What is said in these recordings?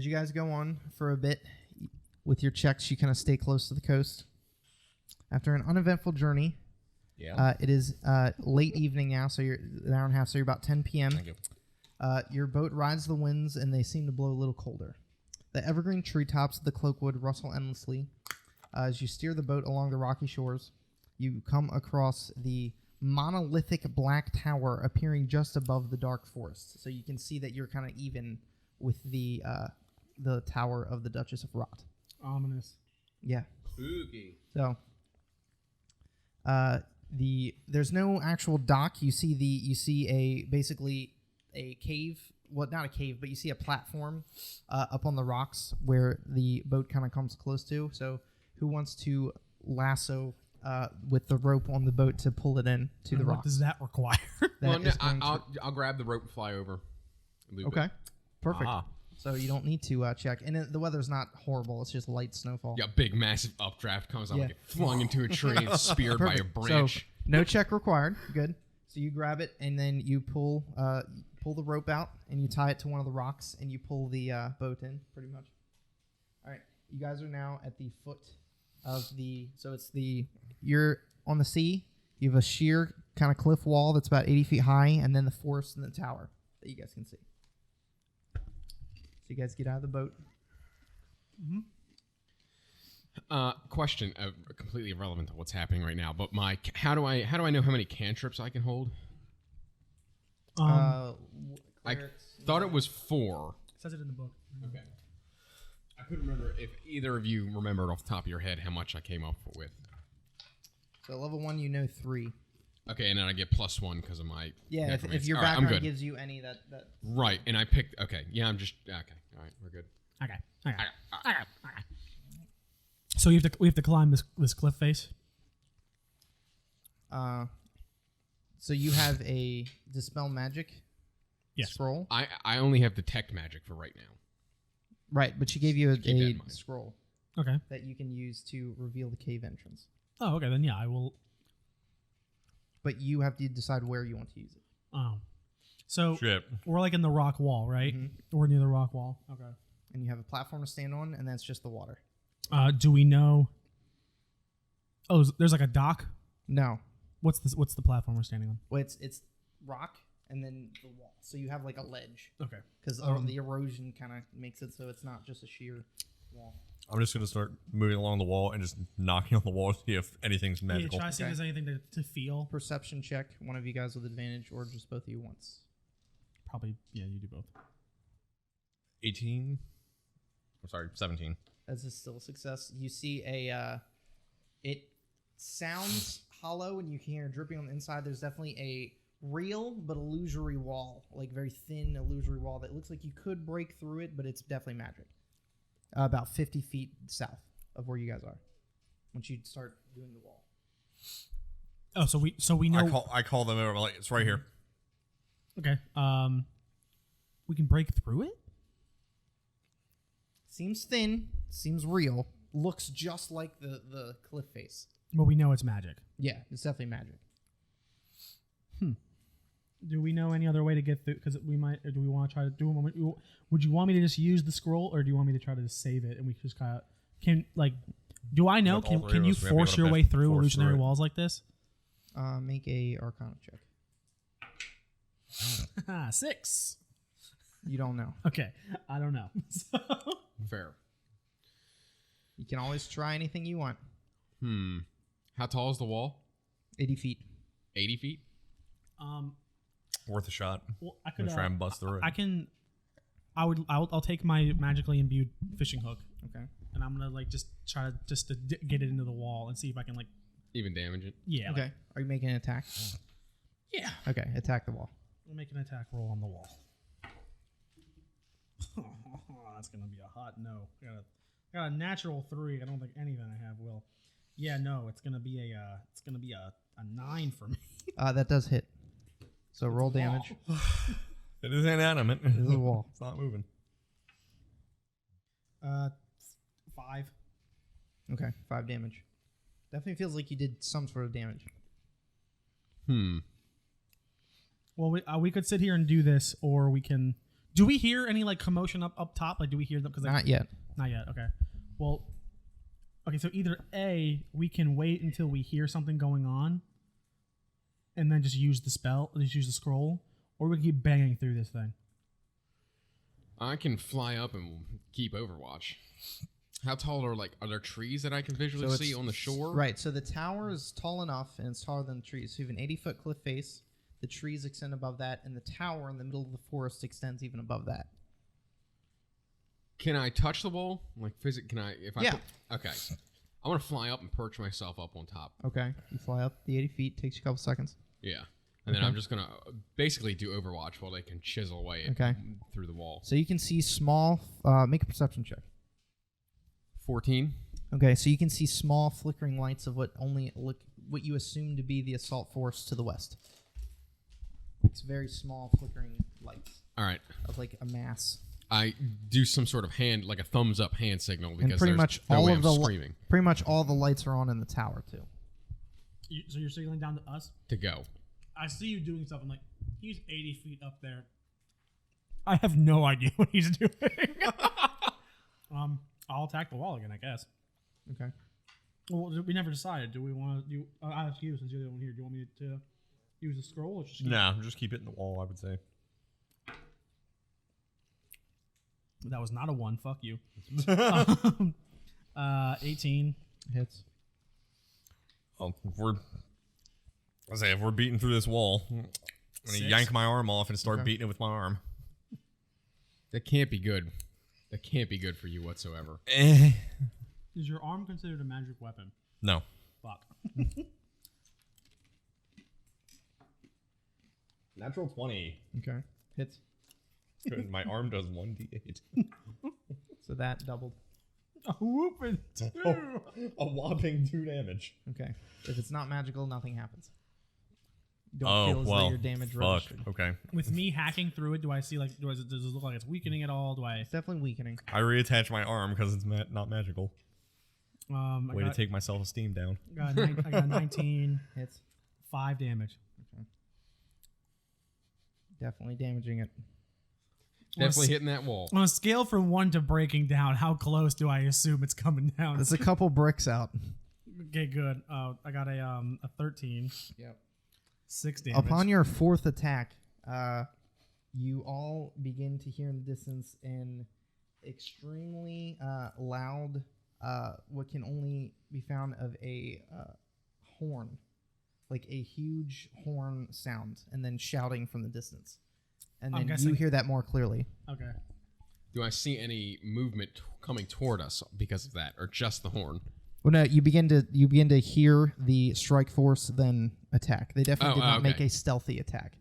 you guys go on for a bit with your checks, you kind of stay close to the coast. After an uneventful journey, it is late evening now, so you're an hour and a half, so you're about 10 p.m. Thank you. Your boat rides the winds, and they seem to blow a little colder. The evergreen treetops of the Cloakwood rustle endlessly. As you steer the boat along the rocky shores, you come across the monolithic black tower appearing just above the dark forest. So you can see that you're kind of even with the tower of the Duchess of Rot. Ominous. Yeah. Spooky. So there's no actual dock. You see basically a cave. Well, not a cave, but you see a platform up on the rocks where the boat kind of comes close to. So who wants to lasso with the rope on the boat to pull it in to the rocks? What does that require? Well, no, I'll grab the rope and fly over. Okay, perfect. So you don't need to check. And the weather's not horrible. It's just light snowfall. Yeah, big, massive updraft comes out, get flung into a tree and speared by a branch. So, no check required. Good. So you grab it, and then you pull the rope out, and you tie it to one of the rocks, and you pull the boat in, pretty much. All right. You guys are now at the foot of you're on the sea. You have a sheer kind of cliff wall that's about 80 feet high, and then the forest and the tower that you guys can see. So you guys get out of the boat. Question, completely irrelevant to what's happening right now, but how do I know how many cantrips I can hold? I thought it was 4. It says it in the book. Okay. I couldn't remember if either of you remembered off the top of your head how much I came up with. So level 1, you know 3. Okay, and then I get +1 because of my... Yeah, if your right, background gives you any that... Right, and I picked... Okay, yeah, I'm just... Okay, all right, we're good. Okay. So we have to climb this cliff face? So you have a Dispel Magic scroll? I only have Detect Magic for right now. Right, but she gave you a mind. scroll that you can use to reveal the cave entrance. Oh, okay, then yeah, I will... But you have to decide where you want to use it. Oh. So Shit. We're like in the rock wall, right? Mm-hmm. We're near the rock wall. Okay. And you have a platform to stand on, and that's just the water. Do we know... Oh, there's like a dock? No. What's the platform we're standing on? Well, it's rock and then the wall. So you have like a ledge. Okay. Because the erosion kind of makes it so it's not just a sheer wall. I'm just going to start moving along the wall and just knocking on the wall to see if anything's magical. Yeah, try to see if there's anything to feel. Perception check, one of you guys with advantage, or just both of you once. Probably, yeah, you do both. 18? I'm sorry, 17. As is still a success. You see it sounds hollow and you can hear dripping on the inside. There's definitely a real but illusory wall, like very thin illusory wall that looks like you could break through it, but it's definitely magic. About 50 feet south of where you guys are. Once you start doing the wall. Oh, so we know. I call them over, like, it's right here. Okay. We can break through it? Seems thin, seems real, looks just like the cliff face. But we know it's magic. Yeah, it's definitely magic. Do we know any other way to get through? Because we might, or do we want to try to do it? Would you want me to just use the scroll, or do you want me to try to just save it and we just kind of do I know? Can you force your way through illusionary walls like this? Make a Arcana check. 6. You don't know. Okay, I don't know. Fair. You can always try anything you want. How tall is the wall? 80 feet. 80 feet? Worth a shot. Well, I could try and bust through it. I'll take my magically imbued fishing hook. Okay. And I'm gonna just try to get it into the wall and see if I can Even damage it? Yeah. Okay. Are you making an attack? Yeah. Okay. Attack the wall. We'll make an attack roll on the wall. That's gonna be a hot no. I got a natural 3. I don't think anything I have will. Yeah, no. It's gonna be a 9 for me. That does hit. So roll damage. It is inanimate. It is a wall. It's not moving. 5. Okay, 5 damage. Definitely feels like you did some sort of damage. Well, we could sit here and do this, or we can Do we hear any like commotion up top? Like, do we hear them? Not yet. Not yet. Okay. Well. Okay, so either A, we can wait until we hear something going on, and then just use the scroll, or we can keep banging through this thing. I can fly up and keep Overwatch. How tall are there trees that I can visually see on the shore? Right. So the tower is tall enough, and it's taller than the trees. So you have an 80-foot cliff face. The trees extend above that, and the tower in the middle of the forest extends even above that. Can I touch the wall? Like, can I? Yeah. Okay. I want to fly up and perch myself up on top. Okay. You fly up the 80 feet. Takes you a couple seconds. Yeah. And then I'm just going to basically do Overwatch while they can chisel away through the wall. So you can see small... make a perception check. 14. Okay, so you can see small flickering lights of what you assume to be the assault force to the west. It's very small flickering lights. All right. Of like a mass. I do some sort of like a thumbs up hand signal because and pretty much no all way of I'm the screaming. Pretty much all the lights are on in the tower too. So you're signaling down to us? To go. I see you doing stuff. I'm like, he's 80 feet up there. I have no idea what he's doing. I'll attack the wall again, I guess. Okay. Well, we never decided. Do we want to do... I'll ask you since you're the one here. Do you want me to use the scroll or just... Just keep it in the wall, I would say. That was not a 1. Fuck you. 18. Hits. Oh, if we're beating through this wall, I'm going to yank my arm off and start beating it with my arm. That can't be good. That can't be good for you whatsoever. Is your arm considered a magic weapon? No. Fuck. Natural 20. Okay. Hits. Good. My arm does 1d8. So that doubled. A whooping. A whopping 2 damage. Okay. If it's not magical, nothing happens. You don't feel as though your damage registered. Okay. With me hacking through it, do I see like does it look like it's weakening at all? It's definitely weakening. I reattach my arm because it's not magical. Way to take my self-esteem down. I got 19 hits. 5 damage. Okay. Definitely damaging it. Definitely hitting that wall. On a scale from 1 to breaking down, how close do I assume it's coming down? There's a couple bricks out. Okay, good. I got a 13. Yep. 6 damage. Upon your 4th attack, you all begin to hear in the distance an extremely loud, what can only be found of a horn, like a huge horn sound, and then shouting from the distance. And then you hear that more clearly. Okay. Do I see any movement coming toward us because of that, or just the horn? Well, no, you begin to hear the strike force then attack. They definitely did not make a stealthy attack.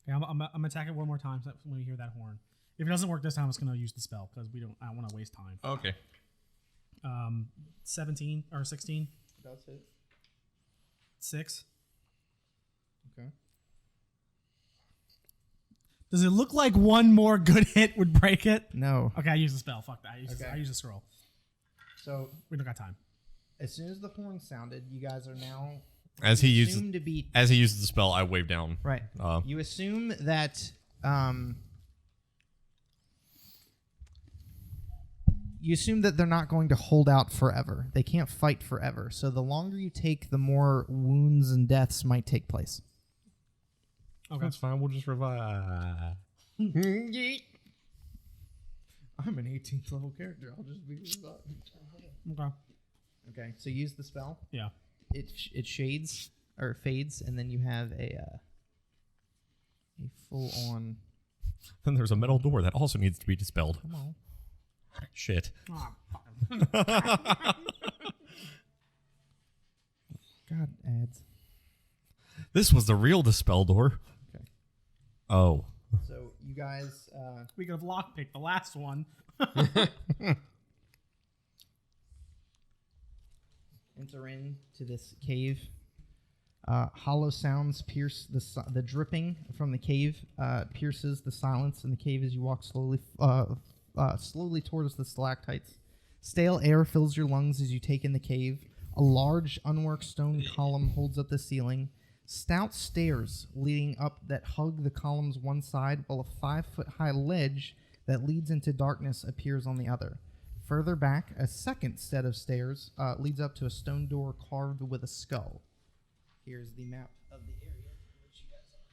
Okay, I'm attacking one more time when you hear that horn. If it doesn't work this time, I'm just gonna use the spell because I don't want to waste time. Okay. 17 or 16. That's it. 6. Okay. Does it look like one more good hit would break it? No. Okay, I use the spell. Fuck that. I use the scroll. So we don't got time. As soon as the horn sounded, you guys are now as he uses the spell, I wave down. Right. You assume that they're not going to hold out forever. They can't fight forever. So the longer you take, the more wounds and deaths might take place. Okay, that's fine. We'll just revive. I'm an 18th level character. I'll just be Okay. Okay, so use the spell. Yeah. It shades or fades, and then you have a full on. Then there's a metal door that also needs to be dispelled. Come on. Shit. God, ads. This was the real dispel door. Okay. Oh. So you guys. We could have lockpicked the last one. Enter into this cave. Hollow sounds pierce the dripping from the cave pierces the silence in the cave as you walk slowly towards the stalactites. Stale air fills your lungs as you take in the cave. A large unworked stone column holds up the ceiling. Stout stairs leading up that hug the column's one side, while a 5-foot-high ledge that leads into darkness appears on the other. Further back, a second set of stairs leads up to a stone door carved with a skull. Here's the map of the area in which you guys are.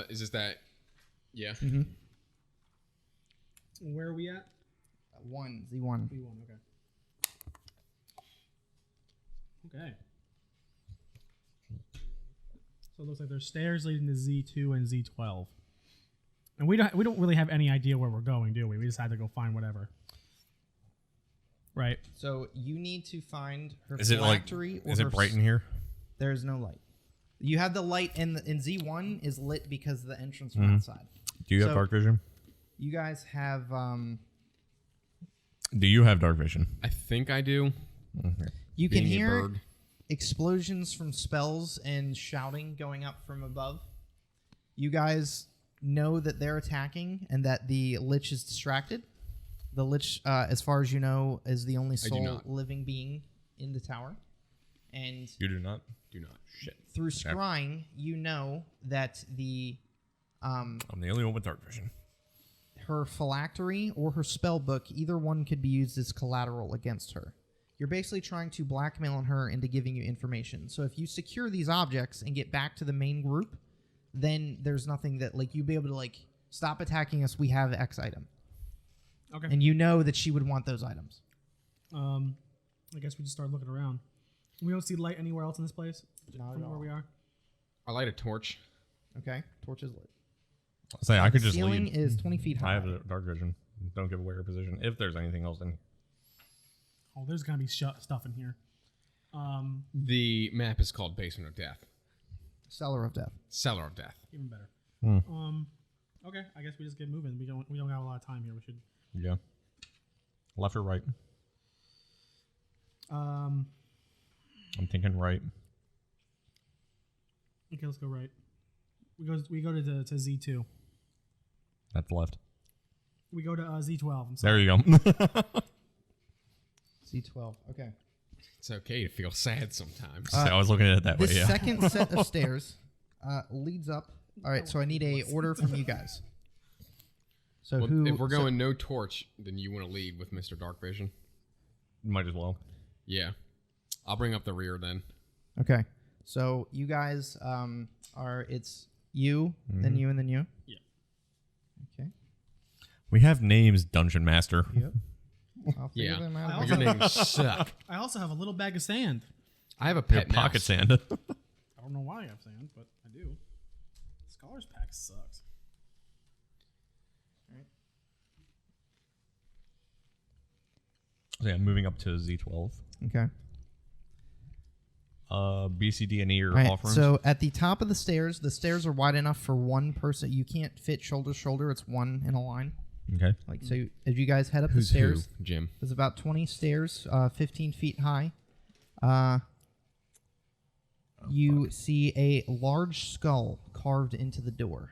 Is this that? Yeah. Mm-hmm. Where are we at? Z1. B1, okay. Okay. So it looks like there's stairs leading to Z2 and Z12. And we don't really have any idea where we're going, do we? We just had to go find whatever. Right. So you need to find her Is it like? phylactery. Is it bright in here? There is no light. You have the light in Z1 is lit because of the entrance from outside. Do you have So- dark vision? You guys have Do you have dark vision? I think I do. Okay. you can Being a hear bird. explosions from spells and shouting going up from above. You guys know that they're attacking and that the Lich is distracted. The Lich, as far as you know, is the only do soul not. living being in the tower. And You do not. Do not. Shit. through scrying, you know that the I'm the only one with dark vision. her phylactery or her spell book, either one could be used as collateral against her. You're basically trying to blackmail her into giving you information. So if you secure these objects and get back to the main group, then there's nothing that, like, you'll be able to, like, stop attacking us, we have X item. Okay. And you know that she would want those items. I guess we just start looking around. We don't see light anywhere else in this place? Not From at where all. we are? I light a torch. Okay? Torch is lit. I'll say I could just Ceiling leave. is 20 feet high. I have the dark vision. Don't give away your position. If there's anything else in here. Oh, there's got to be stuff in here. The map is called Basement of Death. Cellar of Death. Cellar of Death. Even better. Hmm. Okay, I guess we just get moving. We don't have a lot of time here. We should. Yeah. Left or right? I'm thinking right. Okay, let's go right. We go to Z2. That's left. We go to Z12. I'm sorry. There you go. C12. Okay. It's okay to feel sad sometimes. So I was looking at it that way. This Yeah. second set of stairs leads up. All right, so I need a order from you guys. So Well, who? if we're going no torch, then you want to lead with Mr. Dark Vision. Might as well. Yeah. I'll bring up the rear then. Okay. So you guys are. It's you, then you, and then you. Yeah. Okay. We have names, Dungeon Master. Yep. I'll figure Yeah. them out. I Your names suck. I also have a little bag of sand. I have a Your pet pocket mouse. sand. I don't know why I have sand, but I do. Scholar's pack sucks. So yeah, moving up to Z12. Okay. B, C, D, and E are All right. off rooms. So at the top of the stairs are wide enough for one person. You can't fit shoulder to shoulder. It's one in a line. Okay. Like so, as you guys head up Who's the stairs, who, Jim? there's about 20 stairs, 15 feet high. You see a large skull carved into the door,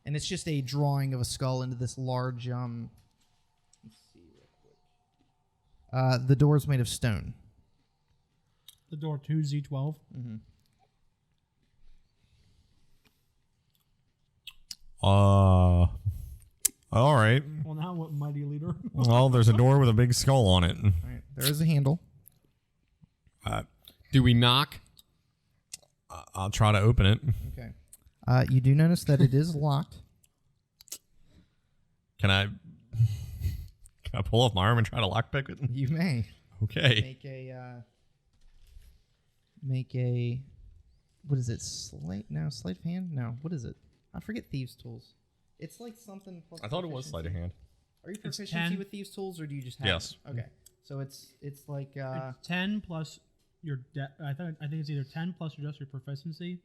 and it's just a drawing of a skull into this large. Let's see real quick. The door is made of stone. The door to Z12. All right. Well, now what, mighty leader? Well, there's a door with a big skull on it. All right. There is a handle. Do we knock? I'll try to open it. Okay. You do notice that it is locked. Can I pull off my arm and try to lockpick it? You may Okay. make a what is it? Sleight? No, sleight of hand? No. What is it? I forget thieves' tools. It's like something. Plus I thought it was sleight of hand. Are you It's proficiency 10. with thieves' tools, or do you just have? Yes. It? Okay. So it's like It's 10 plus your I think it's either 10 plus just your proficiency.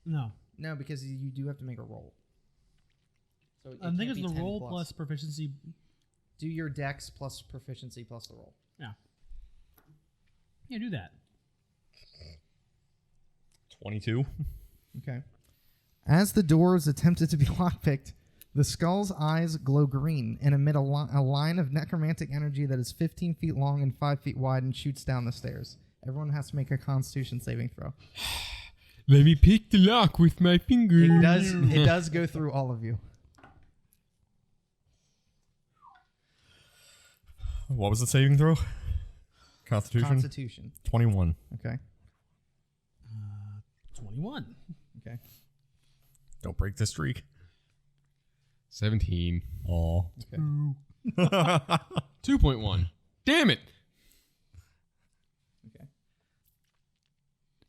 No, no, because you do have to make a roll. So it I think can't it's be the 10 roll plus proficiency. Do your dex plus proficiency plus the roll. Yeah. Yeah, do that. 22. Okay. As the door is attempted to be lockpicked, the skull's eyes glow green and emit a line of necromantic energy that is 15 feet long and 5 feet wide and shoots down the stairs. Everyone has to make a Constitution saving throw. Let me pick the lock with my finger. It does go through all of you. What was the saving throw? Constitution. 21. Okay. 21. Okay. Don't break the streak. 17. Aw. Okay. 2.1. Damn it. Okay.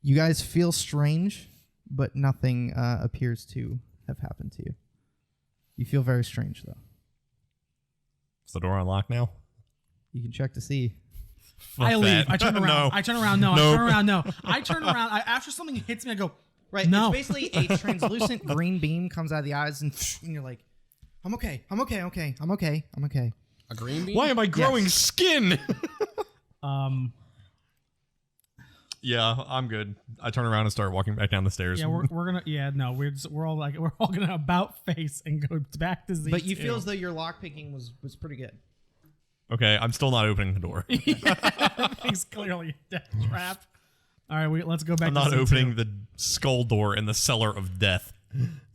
You guys feel strange, but nothing appears to have happened to you. You feel very strange, though. Is the door unlocked now? You can check to see. I leave. that. I turn around. No. I turn around. No. Nope. I turn around. No. I turn around. After something hits me, I go, Right. No. It's basically a translucent green beam comes out of the eyes, and you're like, I'm okay. I'm okay. Okay. I'm okay. I'm okay. A green bean? Why am I growing Yes. skin? um, Yeah, I'm good. I turn around and start walking back down the stairs. yeah, we're gonna, yeah, no, we're all gonna about face and go back to Z2. But you feel as though your lockpicking was pretty good. Okay, I'm still not opening the door. Everything's clearly a death trap. All right, let's go back. I'm to not Z2. opening the skull door in the cellar of death.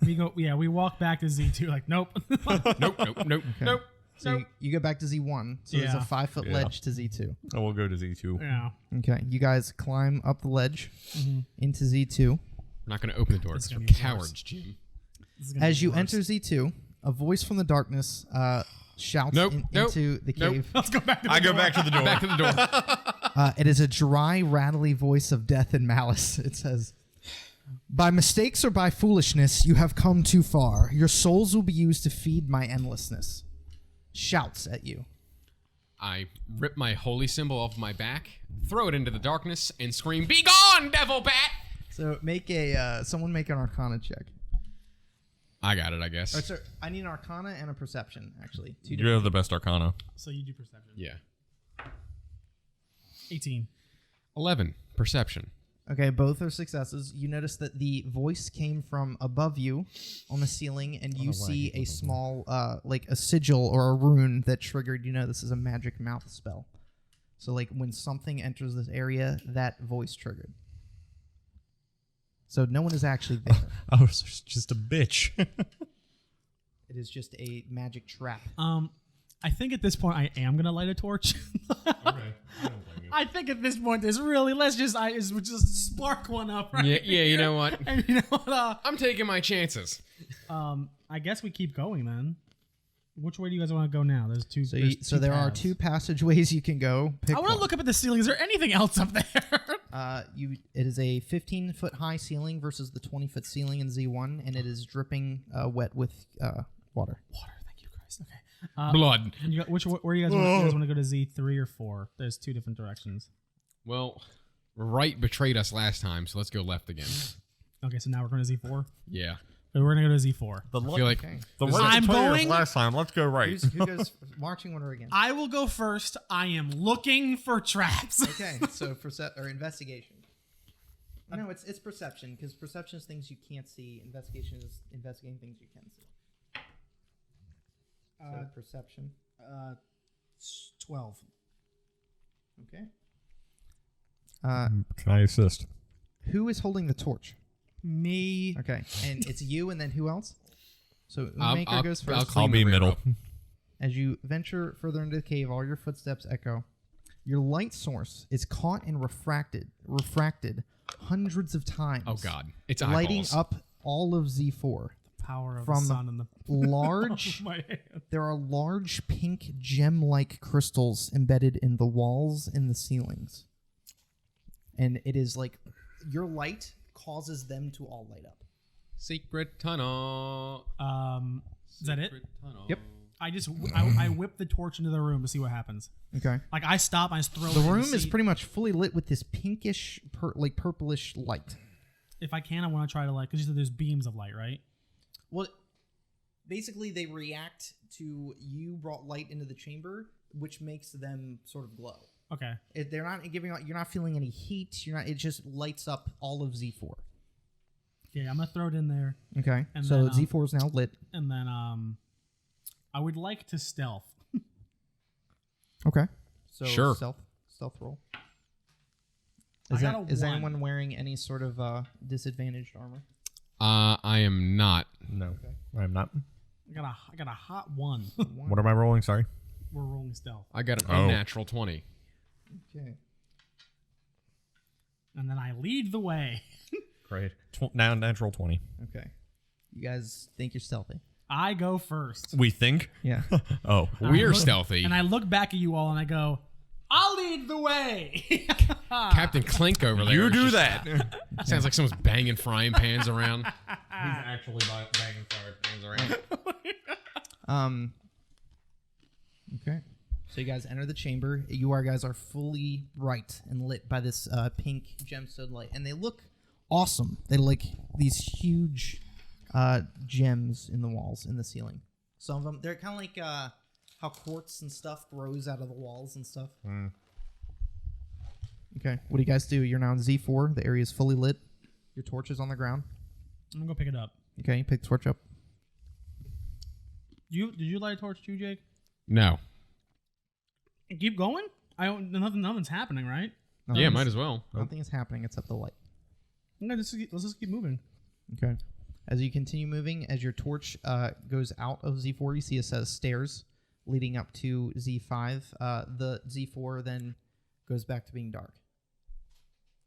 We walk back to Z2. Like, nope. Nope. So you go back to Z1. So there's a Yeah. 5-foot Yeah. ledge to Z2. I will go to Z2. Yeah. Okay. You guys climb up the ledge into Z2. I'm not going to open the door It's because we're gonna be cowards, worse. Jim. This is gonna As be you worse. enter Z2, a voice from the darkness shouts into the cave. Let's go back to the I go door. back to the door. Back to the door. It is a dry, rattly voice of death and malice. It says, "By mistakes or by foolishness, you have come too far. Your souls will be used to feed my endlessness." Shouts at you. I rip my holy symbol off my back, throw it into the darkness, and scream, "Be gone, devil bat!" So make someone make an Arcana check. I got it, I guess. Oh, sorry, I need an Arcana and a Perception, actually. Two You different. have the best arcana. So you do perception. Yeah. 18. 11. Perception. Okay, both are successes. You notice that the voice came from above you on the ceiling, and you see a small, like a sigil or a rune that triggered. You know this is a magic mouth spell. So, like, when something enters this area, that voice triggered. So no one is actually there. I was just a bitch. It is just a magic trap. I think at this point I am gonna light a torch. I think at this point there's really let's just spark one up. Right? Yeah, you know what? And you know what? I'm taking my chances. I guess we keep going then. Which way do you guys want to go now? There's two. So there are two passageways you can go. Pick I want to one. look up at the ceiling. Is there anything else up there? It is a 15-foot high ceiling versus the 20-foot ceiling in Z1, and it is dripping wet with water. Water. Thank you, Christ. Okay. Blood. Where do you guys want to go to Z3 or 4? There's two different directions. Well, right betrayed us last time, so let's go left again. Okay, so now we're going to Z4. Yeah. So we're going to go to Z4. I feel like Okay. The This one I'm that going- last time. Let's go right. Who goes marching order again? I will go first. I am looking for traps. Okay, so investigation. No, it's perception, because perception is things you can't see. Investigation is investigating things you can see. So perception. 12. Okay. Can I assist? Who is holding the torch? Me. Okay, and it's you, and then who else? So I'll Maker goes first. clean I'll the be rear middle. up. As you venture further into the cave, all your footsteps echo. Your light source is caught and refracted hundreds of times. Oh God, it's lighting eyeballs. up all of Z4. Power of From the sun and the Large, my hand. there are large pink gem-like crystals embedded in the walls and the ceilings, and it is like your light causes them to all light up. Secret tunnel. Is that it? Secret tunnel. Yep. I whip the torch into the room to see what happens. Okay. Like I stop, I just throw it. The in room is seat. pretty much fully lit with this pinkish, purplish light. If I can, I want to try to because you said there's beams of light, right? Well, basically, they react to you brought light into the chamber, which makes them sort of glow. Okay. They're not giving out. You're not feeling any heat. You're not. It just lights up all of Z4. Yeah, I'm gonna throw it in there, Okay. And So then, Z4 is now lit. and then I would like to stealth. Okay. So Sure. stealth roll. Is anyone wearing any sort of disadvantaged armor? I am not. No, I am not. I got a hot 1. What am I rolling? Sorry. We're rolling stealth. I got an unnatural 20. Okay. And then I lead the way. Great. Now natural 20. Okay. You guys think you're stealthy? I go first. We think? Yeah. Oh. We're stealthy. And I look back at you all and I go, I'll lead the way. Captain Clink over there. You is do just- that. Sounds like someone's banging frying pans around. He's actually banging fire pans around. Okay. So you guys enter the chamber. You guys are fully bright and lit by this pink gemstone light, and they look awesome. They look like these huge gems in the walls, in the ceiling. Some of them, they're kind of like how quartz and stuff grows out of the walls and stuff. Okay. What do you guys do? You're now in Z4. The area is fully lit. Your torch is on the ground. I'm going to go pick it up. Okay. You pick the torch up. Did you light a torch too, Jake? No. Keep going? Nothing's happening, right? Yeah, might as well. Nothing is happening except the light. Okay, let's just keep moving. Okay. As you continue moving, as your torch goes out of Z4, you see a set of stairs leading up to Z5. The Z4 then goes back to being dark.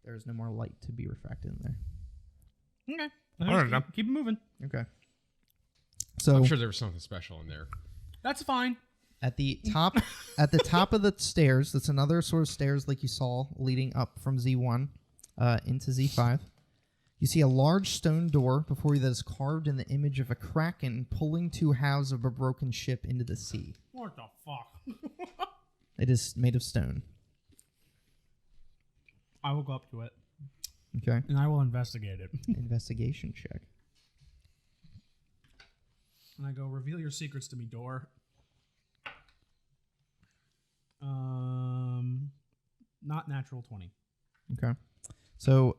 There is no more light to be refracted in there. Okay. All right, keep it moving. Okay. So I'm sure there was something special in there. That's fine. at the top of the stairs, that's another sort of stairs like you saw leading up from Z1 into Z5. You see a large stone door before you that is carved in the image of a kraken pulling 2 halves of a broken ship into the sea. What the fuck? It is made of stone. I will go up to it. Okay. And I will investigate it. Investigation check. And I go, reveal your secrets to me, door. Not natural 20. Okay. So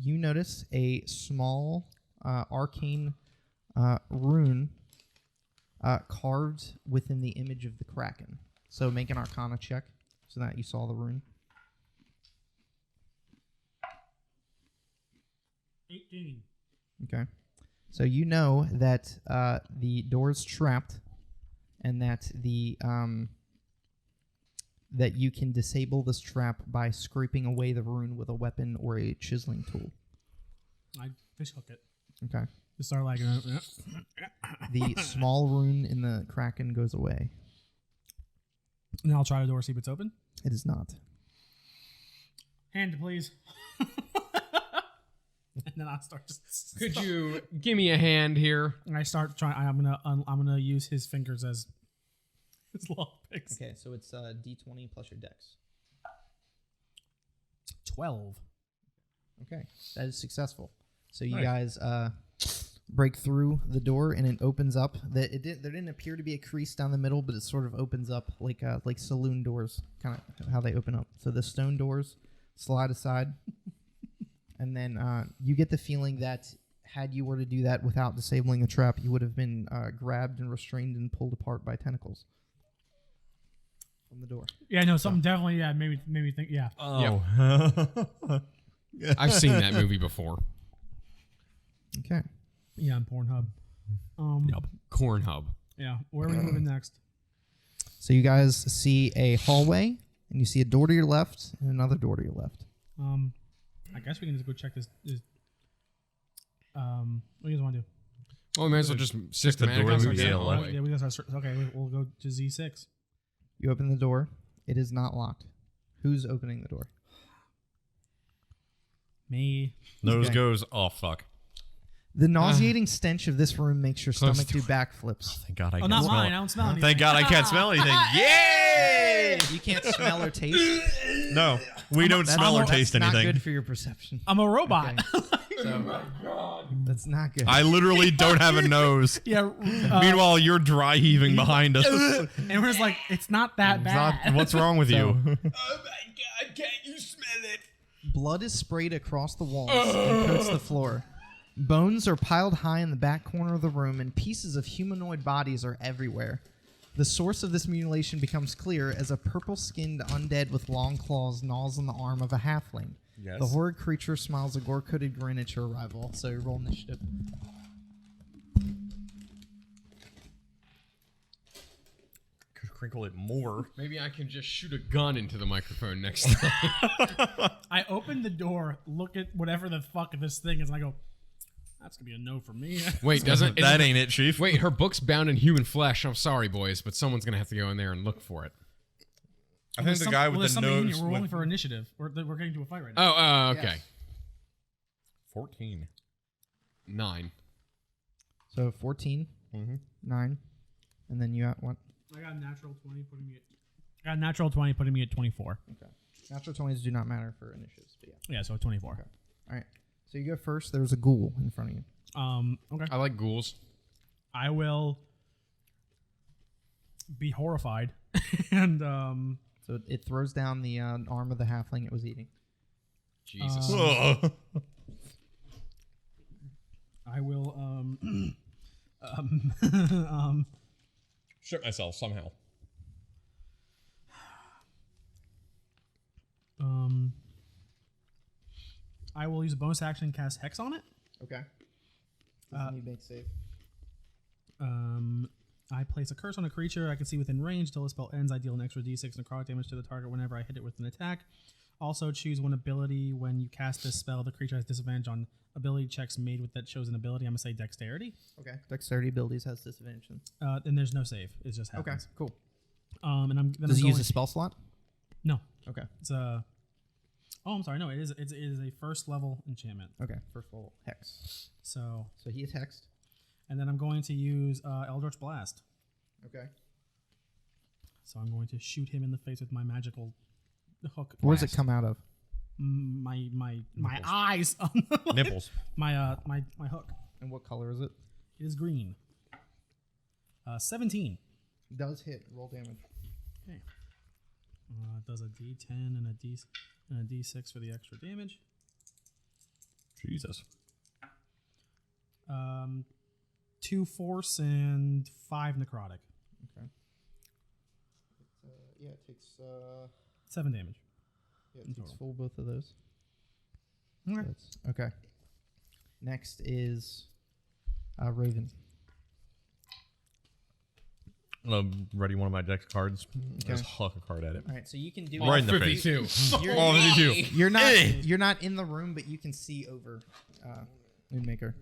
you notice a small arcane rune carved within the image of the kraken. So make an arcana check so that you saw the rune. 18. Okay. So you know that the door is trapped, and that the that you can disable this trap by scraping away the rune with a weapon or a chiseling tool. I fish hook it. Okay. Just start like The small rune in the kraken goes away. and I'll try the door, see if it's open. It is not. Hand, please. And then I start just. Could you give me a hand here? And I start trying. I'm gonna use his fingers as his lock picks. Okay, so it's D20 plus your dex. 12. Okay, that is successful. So you guys break through the door, and it opens up. There didn't appear to be a crease down the middle, but it sort of opens up like saloon doors, kind of how they open up. So the stone doors slide aside, and then you get the feeling that had you were to do that without disabling the trap, you would have been grabbed and restrained and pulled apart by tentacles from the door. Yeah, no, something definitely. Yeah, maybe think. Yeah. Oh. I've seen that movie before. Okay. Yeah, on Pornhub. Corn Hub. Yeah. Where are we moving next? So you guys see a hallway, and you see a door to your left and another door to your left. I guess we can just go check this. What do you guys want to do? Well, we may as well just the door systematically to move the down the left. hallway. Yeah, we gotta start. Okay, we'll go to Z6. You open the door. It is not locked. Who's opening the door? Me. Nose Okay. goes, oh, fuck. The nauseating stench of this room makes your Close stomach do door. backflips. Thank God I Oh, can't not smell mine. it. I don't smell anything. Thank God I can't smell anything. Yay! You can't smell or taste. No, we don't smell or taste That's anything. not good for your perception. I'm a robot. That's not good. I literally don't have a nose. Yeah. Meanwhile, you're dry heaving behind us. And we're just like, it's not that bad. What's wrong with you? Oh my God! Can't you smell it? Blood is sprayed across the walls and coats the floor. Bones are piled high in the back corner of the room, and pieces of humanoid bodies are everywhere. The source of this mutilation becomes clear as a purple-skinned undead with long claws gnaws on the arm of a halfling. Yes. The horrid creature smiles a gore-coated grin at your arrival. So roll initiative. Could crinkle it more. Maybe I can just shoot a gun into the microphone next time. I open the door, look at whatever the fuck this thing is, and I go, that's gonna be a no for me. Wait, That ain't it, Chief. Wait, her book's bound in human flesh. I'm sorry, boys, but someone's gonna have to go in there and look for it. I think the guy with the nose. We're rolling for initiative. We're getting to a fight right now. Oh, okay. Yes. 14. 9. So 14, 9, and then you got what? I got a natural 20, putting me at 24. Okay. Natural 20s do not matter for initiatives, but yeah. Yeah, so 24. Okay. All right. So you go first. There's a ghoul in front of you. Okay. I like ghouls. I will be horrified, and So it throws down the arm of the halfling it was eating. Jesus. I will Shit myself somehow. I will use a bonus action and cast Hex on it. Okay. Doesn't need make save. I place a curse on a creature I can see within range. Until the spell ends, I deal an extra d6 necrotic damage to the target whenever I hit it with an attack. Also, choose one ability. When you cast this spell, the creature has disadvantage on ability checks made with that chosen ability. I'm going to say Dexterity. Okay. Dexterity abilities has disadvantage. And there's no save. It just happens. Okay. Cool. And I'm Does he use a spell slot? No. Okay. It's a... Oh, I'm sorry. No, it is a first level enchantment. Okay. First level hex. So he is hexed. and then I'm going to use Eldritch Blast. Okay. So I'm going to shoot him in the face with my magical hook. Where does it blast. come out of? My eyes. Nipples. my hook. And what color is it? It is green. 17. Does hit. Roll damage. Okay. It does a D10 and a D6 for the extra damage. Jesus. 2 force and 5 necrotic. Okay. Yeah, it takes 7 damage. yeah, it takes full both of those. Okay. That's, okay. Next is Raven. I'm gonna ready one of my deck cards. Okay. Just huck a card at it. All right, so you can do Right in the 52. face. You're, All 52. you're not in the room, but you can see over Moonmaker.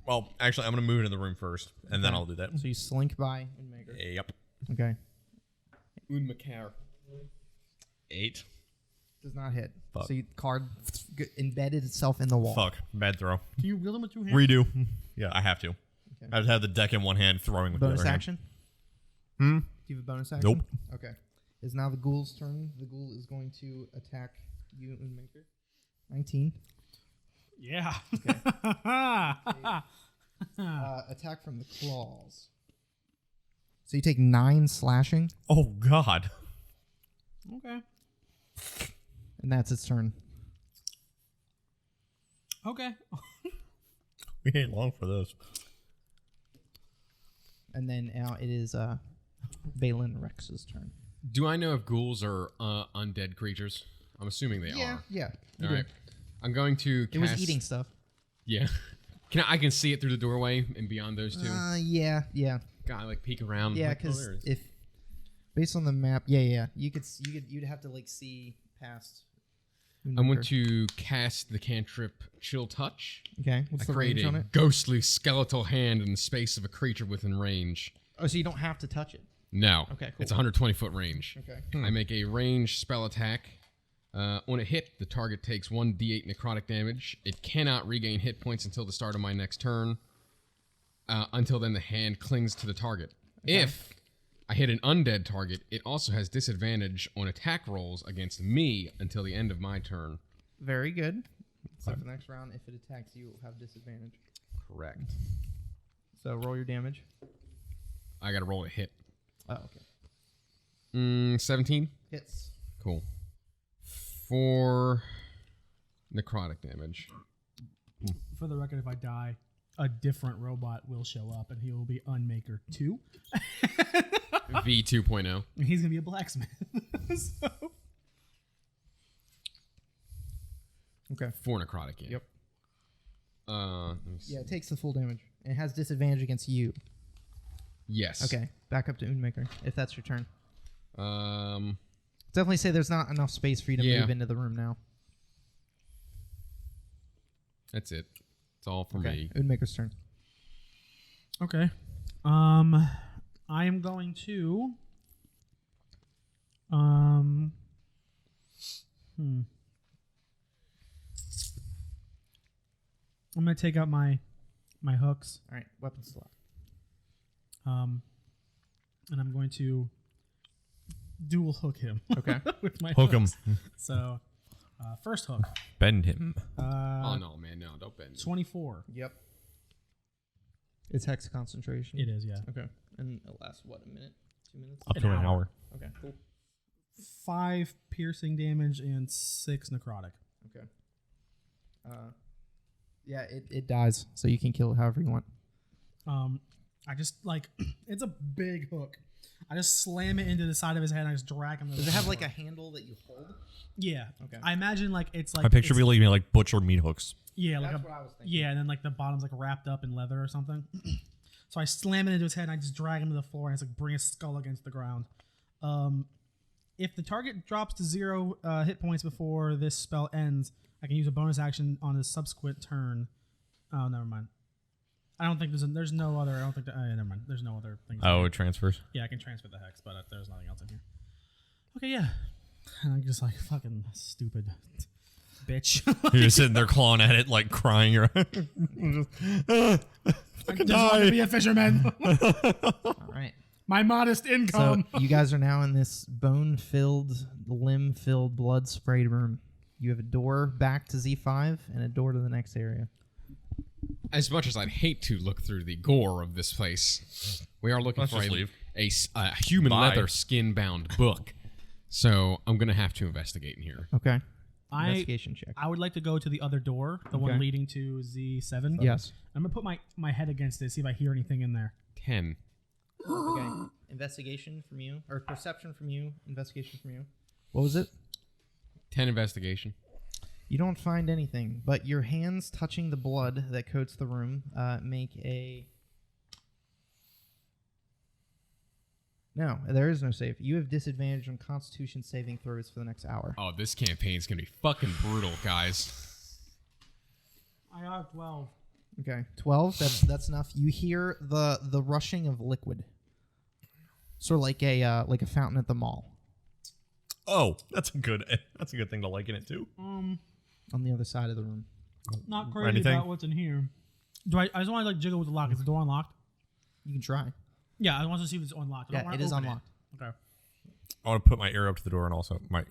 Well, actually, I'm gonna move into the room first, and then I'll do that. So you slink by Moonmaker. Yep. Okay. Unmacar. 8. Does not hit. Fuck. So you card embedded itself in the wall. Fuck. Bad throw. Can you wield them with 2 hands? Redo. Yeah, I have to. I just have the deck in one hand, throwing with Bonus the other action? hand. Do you have a bonus action? Nope. Okay. It's now the ghoul's turn. The ghoul is going to attack you, Moonmaker. 19. Yeah. Attack from the claws. So you take 9 slashing, Oh God. Okay. and that's its turn. Okay. We ain't long for this. And then now it is Balin Rex's turn. Do I know if ghouls are undead creatures? I'm assuming they are. Yeah. All right. I'm going to cast... It was eating stuff. Yeah. I can see it through the doorway and beyond those two? Yeah. God, like peek around. Yeah, like, oh, because there it is. if based you'd have to like see past. I'm Moonmaker. going to cast the cantrip Chill Touch. Okay, what's I the create range on a it? ghostly skeletal hand in the space of a creature within range. Oh, so you don't have to touch it. No. Okay, cool. It's 120-foot range. Okay. I make a ranged spell attack. On a hit, the target takes 1d8 necrotic damage. It cannot regain hit points until the start of my next turn. Until then, the hand clings to the target. Okay. If I hit an undead target, it also has disadvantage on attack rolls against me until the end of my turn. Very good. So for the next round, if it attacks you, it will have disadvantage. Correct. So roll your damage. I gotta roll a hit. Oh, okay. 17? Hits. Cool. 4 necrotic damage. For the record, if I die, a different robot will show up, and he will be Unmaker 2. V 2.0. And he's gonna be a blacksmith. So. Okay. 4 necrotic. Yeah. Yep. Let me see. Yeah, it takes the full damage. It has disadvantage against you. Yes. Okay. Back up to Unmaker, if that's your turn. Um. Definitely say there's not enough space for you to Yeah. move into the room now. That's it. It's all for me. Unmaker's turn. Okay. I am going to. I'm gonna take out my hooks. All right. Weapon slot. And I'm going to dual hook him. Okay. With my Hook him. hooks. So, first hook. Bend him. Oh no, man, no, don't bend. 24. Yep. It's hex concentration. It is, yeah. Okay. And it lasts what, a minute? 2 minutes? Up to an hour. Okay. Cool. 5 piercing damage and 6 necrotic. Okay. Yeah, it dies, so you can kill it however you want. I just it's a big hook. I just slam it into the side of his head and I just drag him. Does it have like a handle that you hold? Yeah. Okay. I imagine it's like I picture it's, me like butcher meat hooks. yeah, like That's what I was thinking. yeah, and then the bottom's wrapped up in leather or something. So I slam it into his head and I just drag him to the floor and it's bring his skull against the ground. If the target drops to 0 hit points before this spell ends, I can use a bonus action on his subsequent turn. Oh, never mind. I don't think there's no other. I don't think. Never mind. There's no other things. Oh, it transfers. Yeah, I can transfer the hex, but there's nothing else in here. Okay, yeah. And I'm just fucking stupid bitch. You're just sitting there clawing at it, crying. You're I just want to be a fisherman. All right. My modest So income. you guys are now in this bone-filled, limb-filled, blood-sprayed room. You have a door back to Z5 and a door to the next area. As much as I'd hate to look through the gore of this place, we are looking Let's for just leave. a human Bye. leather skin-bound book. So I'm gonna have to investigate in here. Okay. I Investigation check. would like to go to the other door, the Okay. one leading to Z7. Yes. I'm gonna put my head against it, see if I hear anything in there. 10. Okay. Investigation from you, or perception from you. Investigation from you. What was it? 10 investigation. You don't find anything, but your hands touching the blood that coats the room make a... No, there is no save. You have disadvantage on Constitution saving throws for the next hour. Oh, this campaign's gonna be fucking brutal, guys. I got 12. Okay, 12. That's enough. You hear the rushing of liquid, sort of like a fountain at the mall. Oh, that's a good thing to liken it to. On the other side of the room. Not crazy Anything? about what's in here. I just want to jiggle with the lock. Is the door unlocked? You can try. Yeah, I want to see if it's unlocked. I don't Yeah, wanna it is open unlocked. Okay. I want to put my ear up to the door and also my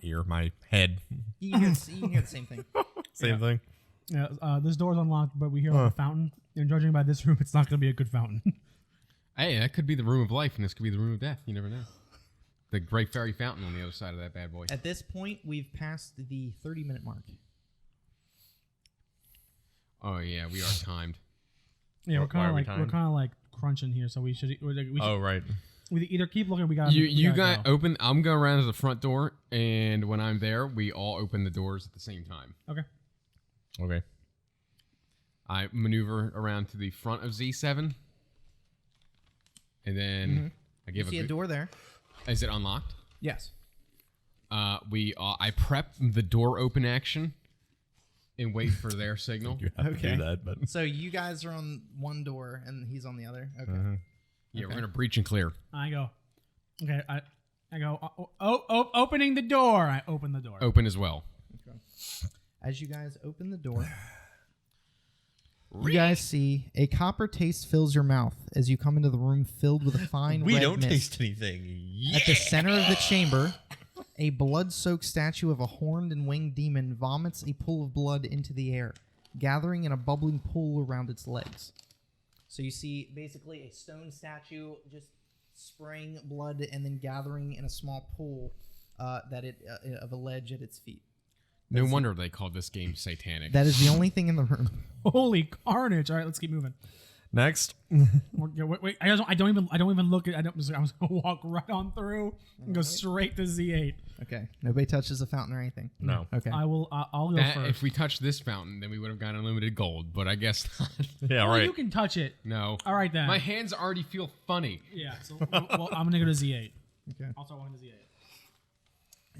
head. You can hear the same thing. Same thing. Yeah, this door's unlocked, but we hear a fountain. And judging by this room, it's not going to be a good fountain. Hey, that could be the room of life, and this could be the room of death. You never know. The Great Fairy Fountain on the other side of that bad boy. At this point, we've passed the 30-minute mark. Oh yeah, we are timed. Yeah, we're Why are we kind timed? of like crunching here, so we should Oh, right. we either keep looking. Or we got You got go. open. I'm going around to the front door, and when I'm there, we all open the doors at the same time. Okay. Okay. I maneuver around to the front of Z7, and then I You give see a a. door there? Is it unlocked? Yes. I prep the door open action, and wait for their signal. You have to Okay. do that, but So you guys are on one door, and he's on the other. Okay. Yeah, Okay. we're gonna breach and clear. I go. Okay. I go. Opening the door. I open the door. Open as well. Okay. As you guys open the door, you guys see a copper taste fills your mouth as you come into the room filled with a fine we red don't mist. taste anything. Yeah. At the center of the chamber, a blood-soaked statue of a horned and winged demon vomits a pool of blood into the air, gathering in a bubbling pool around its legs. So you see basically a stone statue just spraying blood and then gathering in a small pool of a ledge at its feet. No wonder they called this game satanic. That is the only thing in the room. Holy carnage! All right, let's keep moving. Next. Wait. I don't even look at. I was gonna walk right on through and go straight to Z8. Okay. Nobody touches the fountain or anything. No. Okay. I will. I'll go first. If we touch this fountain, then we would have gotten unlimited gold. But I guess not. Yeah, Well, right. you can touch it. No. All right then. My hands already feel funny. Yeah. So well, I'm gonna go to Z8. Okay. I'll start walking to Z8.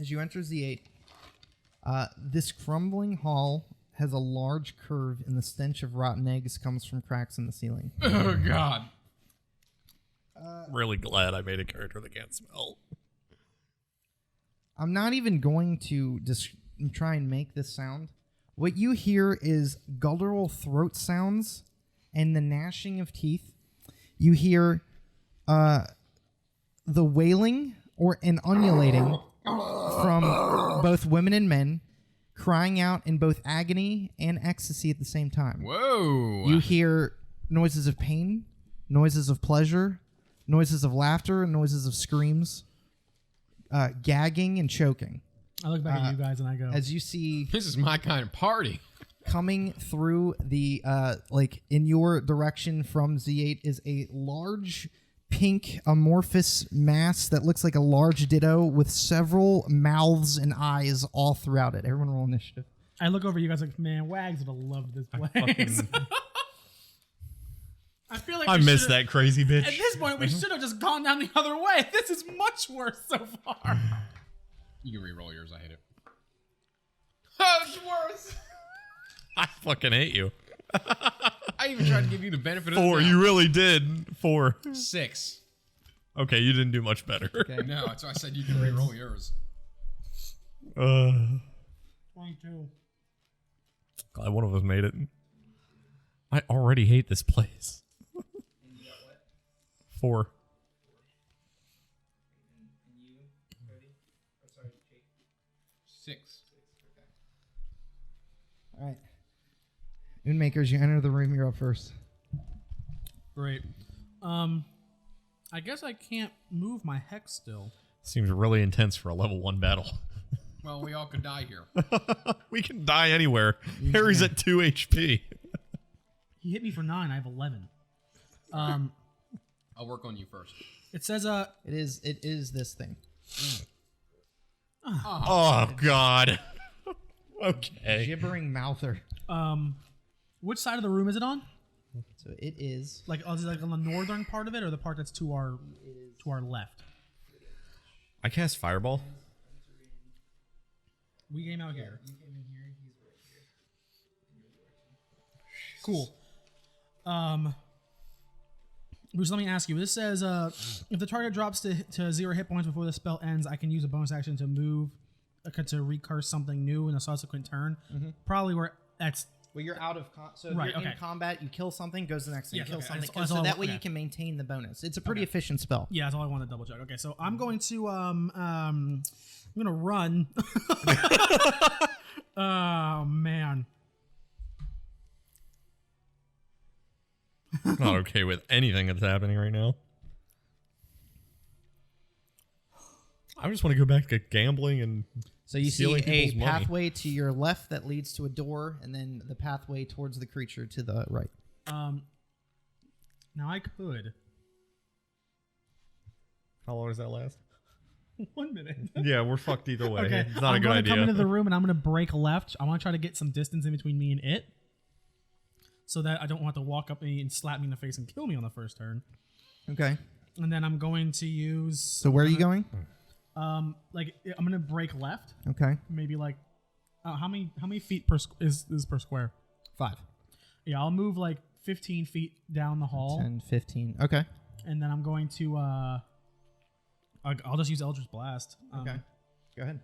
As you enter Z8, this crumbling hall has a large curve, and the stench of rotten eggs comes from cracks in the ceiling. Oh God. Really glad I made a character that can't smell. I'm not even going to try and make this sound. What you hear is guttural throat sounds and the gnashing of teeth. You hear the wailing and undulating from both women and men, crying out in both agony and ecstasy at the same time. Whoa. You hear noises of pain, noises of pleasure, noises of laughter, and noises of screams, gagging and choking. I look back at you guys and I go. As you see This is my kind of party. coming through the in your direction from Z8 is a large pink amorphous mass that looks like a large ditto with several mouths and eyes all throughout it. Everyone roll initiative. I look over at you guys like, man, Wags would have loved this place. I feel like I we missed should've- that crazy bitch. At this point, we should have just gone down the other way. This is much worse so far. You can re-roll yours. I hate it. Oh, it's worse. I fucking hate you. I even tried to give you the benefit of 4. the doubt. You really did. 4. 6. Okay, you didn't do much better. Okay. No, that's why I said you can re-roll yours. 22. Glad one of us made it. I already hate this place. 4. 6. All right. Moonmakers, you enter the room. You're up first. Great. I guess I can't move my hex still. Seems really intense for a level 1 battle. Well, we all could die here. We can die anywhere. Harry's at 2 HP. He hit me for 9. I have 11. I'll work on you first. It says It is this thing. Oh, God. Okay. Gibbering mouther. which side of the room is it on? So it is. Like, is it like on the northern part of it, or the part that's to our left? I cast Fireball. We came out here. Cool. Bruce, let me ask you. This says, if the target drops to 0 hit points before the spell ends, I can use a bonus action to move, to recurse something new in a subsequent turn. Mm-hmm. Probably where that's. Well, you're out of so if Right, you're in okay. combat, you kill something, goes to the next thing. Yes, Kill okay, something, that's so all- that way okay. you can maintain the bonus. It's a pretty efficient spell. Yeah, that's all I want to double check. Okay, so I'm going to I'm gonna run. Oh man. I'm not okay with anything that's happening right now. I just want to go back to gambling and So you see stealing a people's money. pathway to your left that leads to a door, and then the pathway towards the creature to the right. Now I could. How long does that last? 1 minute. Yeah, we're fucked either way. Okay, It's not I'm a good gonna idea. come into the room and I'm gonna break left. I want to try to get some distance in between me and it, so that I don't want to walk up and slap me in the face and kill me on the first turn. Okay. And then I'm going to use. So where are you going? Like I'm gonna break left. Okay. Maybe like, how many feet per is per square? 5. Yeah, I'll move like 15 feet down the hall, 10, 15. Okay. and then I'm going to. I'll just use Eldritch Blast. Okay. Go ahead.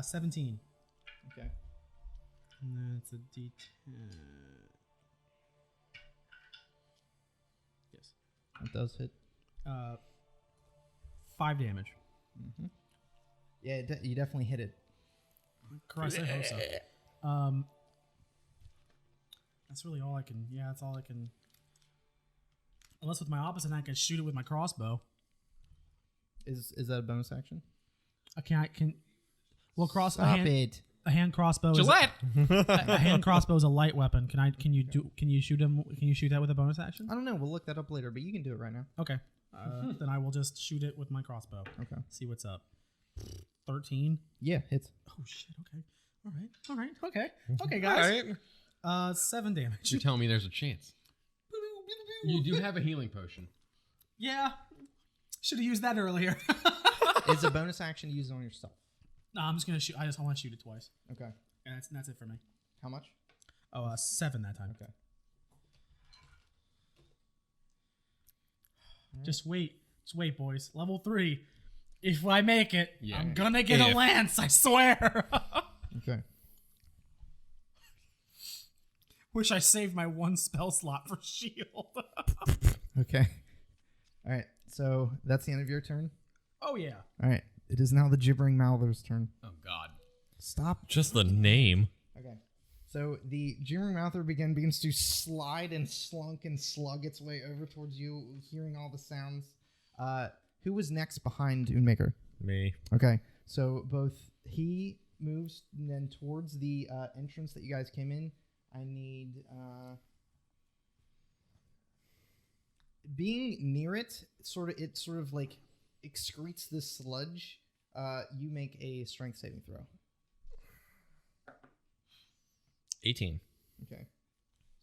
17. Okay. And that's a D10. Yes. That does hit. 5 damage. Yeah, you definitely hit it. Christ, I hope so. That's really all I can. Yeah, that's all I can. Unless with my opposite, I can shoot it with my crossbow. Is that a bonus action? I can. Well, Stop it. a hand crossbow. Gillette. A hand crossbow is a light weapon. Can you shoot him? Can you shoot that with a bonus action? I don't know. We'll look that up later, but you can do it right now. Okay. Then I will just shoot it with my crossbow. Okay. See what's up. 13. Yeah, hits. Oh shit. Okay. All right. Okay, guys. All right. 7 damage. You're telling me there's a chance. You do have a healing potion. Yeah. Should have used that earlier. It's a bonus action to use on yourself. No, I'm just gonna shoot. I want to shoot it twice. Okay. And that's it for me. How much? Oh, 7 that time. Okay. Just wait, boys. Level 3. If I make it, Yeah. I'm gonna get a lance. I swear. Okay. Wish I saved my 1 spell slot for shield. Okay. All right. So that's the end of your turn. Oh yeah. All right. It is now the gibbering mouther's turn. Oh God. Stop. Just the name. Okay. So the gibbering mouther begins to slide and slunk and slug its way over towards you, hearing all the sounds. Who was next behind Unmaker? Me. Okay. So both he moves then towards the entrance that you guys came in. I need being near it. Sort of like excretes this sludge. You make a strength saving throw. 18. Okay.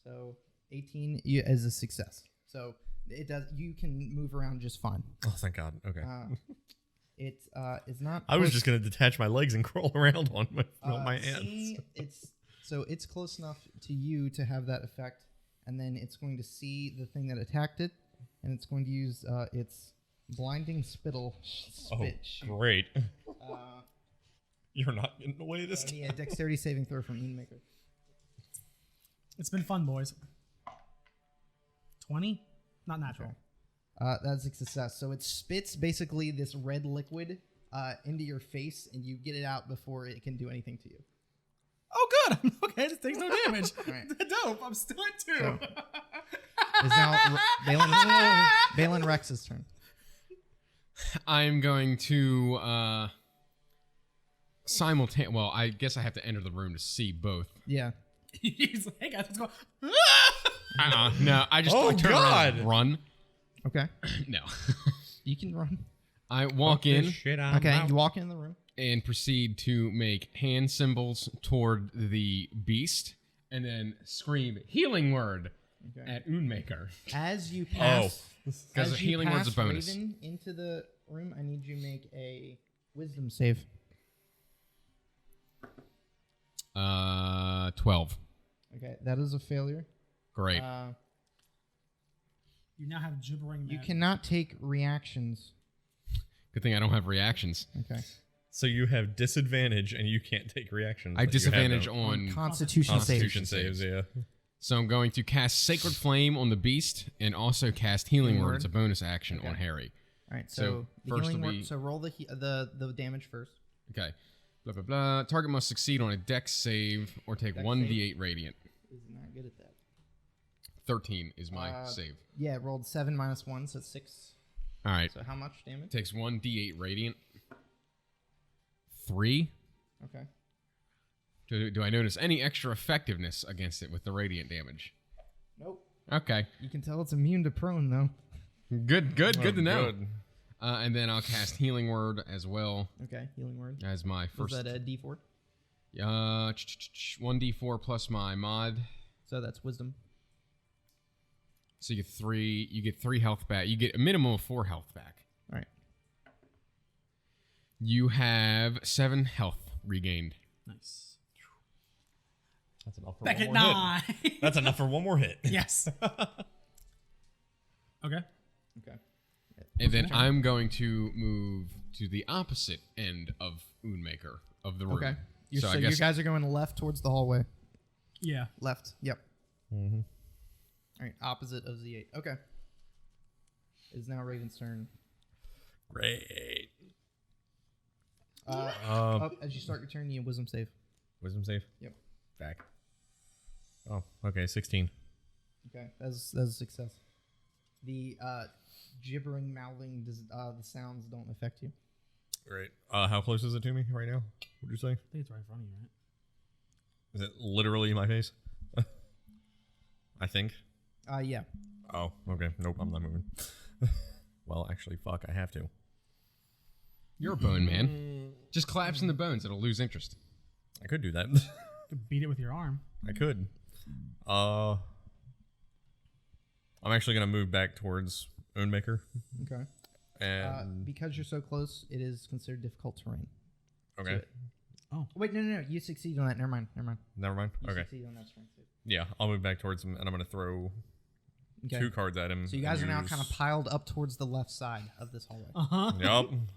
So 18 as a success. So it does. You can move around just fine. Oh, thank God. Okay. It is not. I was just going to detach my legs and crawl around on my hands. See, it's close enough to you to have that effect, and then it's going to see the thing that attacked it, and it's going to use its blinding spit. Great. You're not getting away this time. Yeah, dexterity saving throw from Moonmaker. It's been fun, boys. 20? Not natural. Okay. That's a success. So it spits basically this red liquid into your face, and you get it out before it can do anything to you. Oh, good. Okay, it just takes no damage. Right. Dope. I'm still at 2. So, is now Balin Rex's turn. I'm going to simultaneously. Well, I guess I have to enter the room to see both. Yeah. He's like, hey guys, what's going on? No, I just I turn around and run. Okay. No. You can run. I walk in Okay, you walk in the room. and proceed to make hand symbols toward the beast and then scream healing word at Unmaker. As you pass, Because the healing word's a bonus. Raven into the room, I need you to make a wisdom save. 12. Okay, that is a failure. Great. You now have gibbering. You mad. cannot take reactions. Good thing I don't have reactions. Okay. So you have disadvantage and you can't take reactions. I but you have disadvantage no on Constitution Constitution saves. saves. Yeah. So I'm going to cast Sacred Flame on the beast and also cast Healing Healing Word Word. as a bonus action Okay. on Harry. All right, So so the first healing will word. be- So roll the damage first. Okay. Blah, blah, blah. Target must succeed on a dex save or take Dex 1d8 radiant. Is not good at that. 13 is my save. Yeah, it rolled 7 minus 1, so 6. All right. So how much damage? Takes 1d8 radiant. 3. Okay. Do I notice any extra effectiveness against it with the radiant damage? Nope. Okay. You can tell it's immune to prone though. Good to know. Good. And then I'll cast Healing Word as well Okay, healing word. as my Was first. that a D4? 1d4 plus my mod. So that's wisdom. So you get 3. You get 3 health back. You get a minimum of 4 health back. All right. You have 7 health regained. Nice. That's enough for Back one at more 9. hit. That's enough for one more hit. Yes. Okay. Okay. And then I'm going to move to the opposite end of Unmaker of the room. Okay. So I you guess guys are going left towards the hallway. Yeah. Left. Yep. Mm-hmm. All right. Opposite of Z8. Okay. It is now Raven's turn. Great. As you start your turn, you wisdom save. Wisdom save. Yep. Back. Oh, okay. 16. Okay. That's a success. The gibbering, mouthing, the sounds don't affect you. Great. How close is it to me right now? What'd you say? I think it's right in front of you, right? Is it literally my face? I think. Yeah. Oh, okay. Nope, I'm not moving. Well, actually, fuck, I have to. You're a bone man. Just collapse in the bones. It'll lose interest. I could do that. Beat it with your arm. I could. I'm actually gonna move back towards Ownmaker. Okay. And Because you're so close, it is considered difficult terrain. okay. Oh. Wait, no. You succeed on that. Never mind. Never mind. You Okay. succeed on that strength save. Yeah, I'll move back towards him, and I'm gonna throw Okay. 2 cards at him. So you guys are and now use- kind of piled up towards the left side of this hallway. Uh-huh. Yup. I'm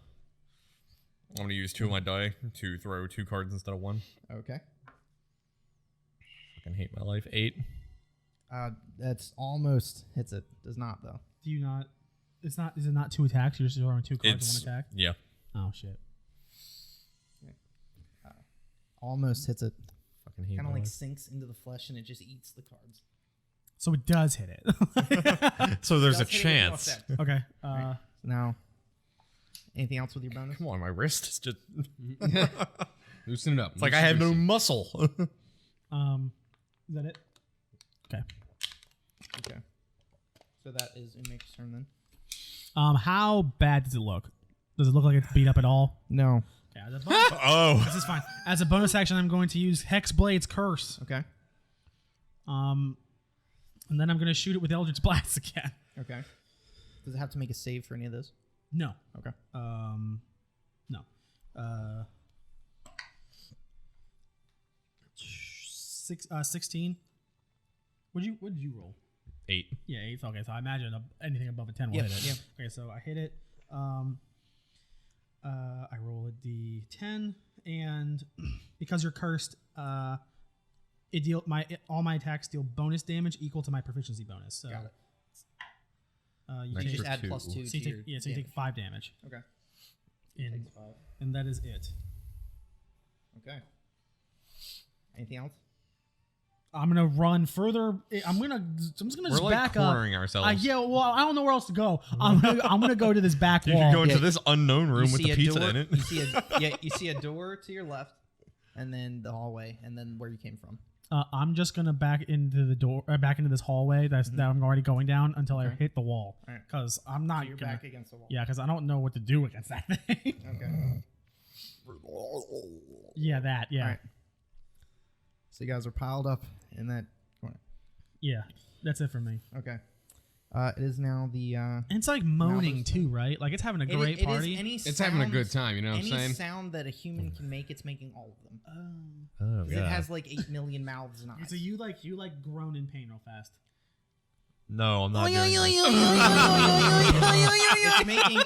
gonna use 2 of my die to throw 2 cards instead of 1. Okay. Fucking hate my life. 8. That's almost hits it. Does not though. Do you not? It's not. Is it not 2 attacks? You're just throwing 2 cards It's and 1 attack. yeah. Oh shit. Almost hits it. Fucking hate Kind my of like life. sinks into the flesh and it just eats the cards. So it does hit it. So there's a Does hit it with no chance. effect. Okay. So now, anything else with your bonus? Come on, my wrist is just. Loosen it up. It's like I have no muscle. Is that it? Okay. Okay. So that is Umake's turn then. How bad does it look? Does it look like it's beat up at all? No. Yeah. As a bonus, Oh. this is fine. As a bonus action, I'm going to use Hexblade's Curse. Okay. And then I'm going to shoot it with Eldritch Blast again. Okay. Does it have to make a save for any of those? No. Okay. No. 16. What did you roll? 8. Yeah, 8. Okay, so I imagine anything above a 10 will Yep, hit it. yeah. Okay, so I hit it. I roll a d10, and because you're cursed, all my attacks deal bonus damage equal to my proficiency bonus. So, Got it. you Nice. take, Just add two. +2 so to you take, your so you take 5 damage, Okay. and, Takes 5. and that is it. Okay. Anything else? I'm gonna run further. I'm just gonna We're just like back up. cornering ourselves. Yeah, well, I don't know where else to go. I'm gonna go to this back You wall. can go into Yeah. this unknown room You with see the a pizza door, in it. You see a door to your left, and then the hallway, and then where you came from. I'm just gonna back into the door, back into this hallway that I'm already going down until I Okay. hit the wall. Alright. Because I'm not So you're gonna. back against the wall. Yeah, because I don't know what to do against that thing. Okay. Yeah, that. Yeah, Alright. So you guys are piled up in that corner. yeah. That's it for me. Okay. It is now the. And it's like moaning there's- too, right? Like it's having a great it party. Is any It's having a good sounds- time, you know what I'm Any saying? sound that a human can make, it's making all of them. Oh, 'Cause it has like 8 million mouths and eyes. So you like groan in pain real fast. No, I'm not doing this. It's making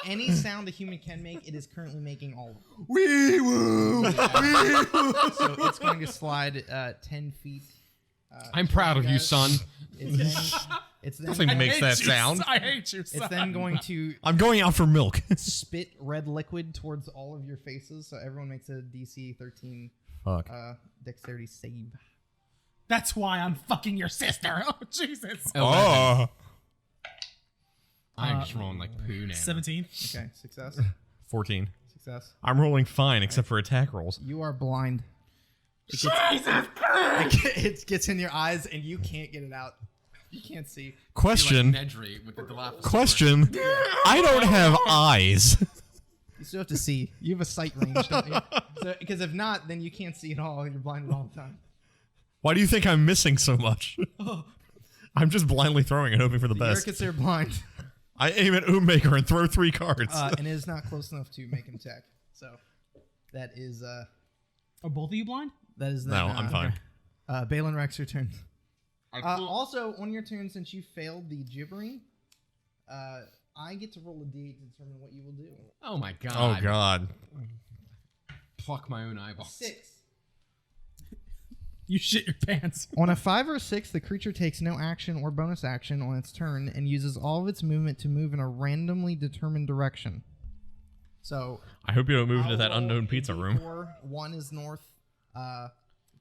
any sound a human can make. It is currently making all of them. Wee woo! So it's going to slide 10 feet. I'm proud of you, guys. son. It's Nothing then, makes that sound. I hate you. it's then going to I'm going out for milk. spit red liquid towards all of your faces. So everyone makes a DC 13 Fuck. dexterity save. That's why I'm fucking your sister. Oh Jesus. Oh. I'm just rolling like poo now. 17. Okay, success. 14. Success. I'm rolling fine except for attack rolls. You are blind. It gets in your eyes and you can't get it out. You can't see. Question. Nedry with the Dilophosaurus. Question. I don't have eyes. You still have to see. You have a sight range, don't you? So, because if not, then you can't see at all. You're blinded all the time. Why do you think I'm missing so much? I'm just blindly throwing and hoping for the You're best. considered blind, I aim at Oommaker and throw 3 cards. and it is not close enough to make him attack. So that is Are both of you blind? that is. No, then, I'm fine. Balin Rex, your turn. I- Also, on your turn, since you failed the gibbering, I get to roll a d8 to determine what you will do. Oh my god. Oh god. Pluck my own eyeball. 6. You shit your pants. On a 5 or 6, the creature takes no action or bonus action on its turn and uses all of its movement to move in a randomly determined direction. So I hope you don't move into I'll that roll unknown a pizza room. D4. 1 is north,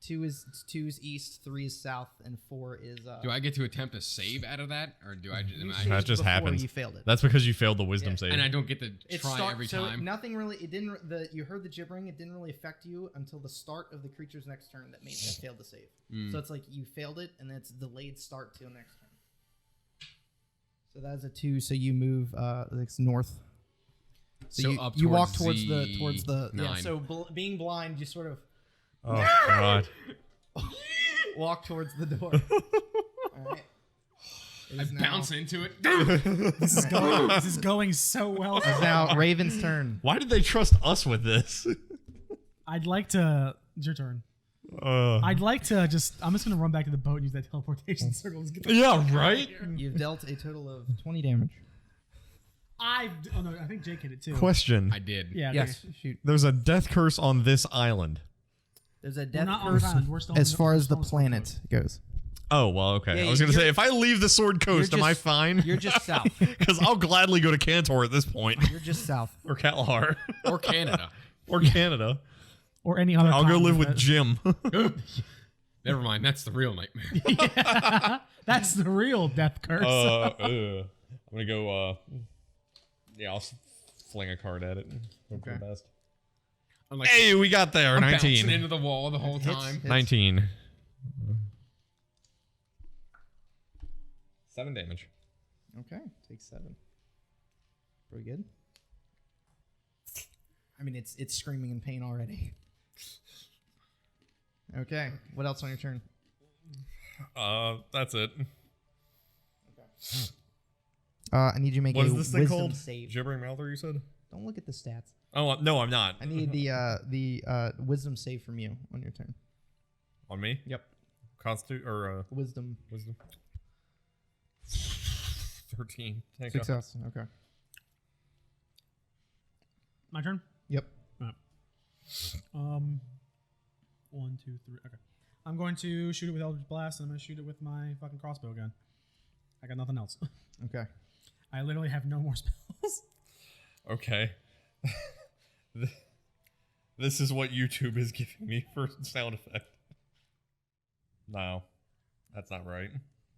2 is east, 3 is south, and 4 is. Do I get to attempt a save out of that, or do I just? That just before happens. You failed it. That's because you failed the wisdom Yeah. save. And I don't get to It try every so time. nothing really. It didn't. You heard the gibbering. It didn't really affect you until the start of the creature's next turn that made that failed the save. So it's like you failed it, and then it's delayed start till next turn. So that's a 2. So you move it's north. So you walk towards the 9. yeah. So being blind, you sort of Oh God. walk towards the door. All right. It I is now- bounce into it. This is going so well. It's now Raven's turn. Why did they trust us with this? I'd like to. It's your turn. I'd like to just. I'm just gonna run back to the boat and use that teleportation circle. Let's get the Yeah, fuck out of right? here. You've dealt a total of 20 damage. Oh no, I think Jake hit it too. Question. I did. Yeah. Okay. Yes. Shoot. There's a death curse on this island. There's a We're death not on curse the island. We're still as far we're as the still on the planet goes. Oh, well, okay. Yeah, I was going to you're- say, if I leave the Sword Coast, am I just- fine? You're just south. Because I'll gladly go to Cantor at this point. You're just south. Or Kalahar. Or Canada. Or Canada. Or any other. I'll go live with continent Jim. Never mind. That's the real nightmare. That's the real death curse. I'm going to go, yeah, I'll fling a card at it. Hope for the best. I'm like, Hey, we got there. I'm 19. bouncing into the wall the whole time. Hits. 19. 7 damage. Okay, take 7. Pretty good. I mean, it's screaming in pain already. Okay, what else on your turn? That's it. I need you to make What a is this thing wisdom called? save. Gibbering Mouther, you said? Don't look at the stats. Oh, no, I'm not. I need the wisdom save from you on your turn. On me? Yep. Constitute, or, Wisdom wisdom? 13. Thank God. success. Okay. My turn. Yep. 1, 2, 3. Okay. I'm going to shoot it with Eldritch Blast, and I'm going to shoot it with my fucking crossbow again. I got nothing else. Okay. I literally have no more spells. Okay. This is what YouTube is giving me for sound effect. No. That's not right.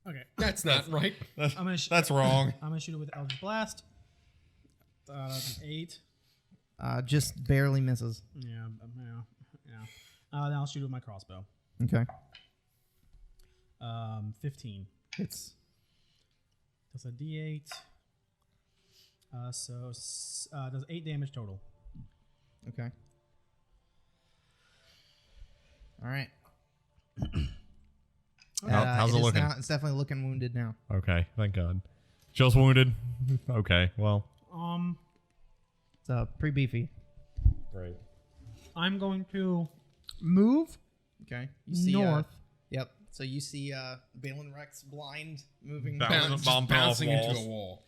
Okay. That's not right. That's wrong. I'm going to shoot it with Eldritch Blast. That's an 8. Just barely misses. Yeah. Then I'll shoot it with my crossbow. Okay. 15. Hits. That's a D8. Does 8 damage total. Okay. All right. How's it is looking? Now, it's definitely looking wounded now. Okay, thank God. Just wounded? Okay, well. It's pretty beefy. Great. I'm going to move Okay. You see, north. Yep. So you see Balin Rex blind moving. Bounce. Just bouncing into walls. a wall.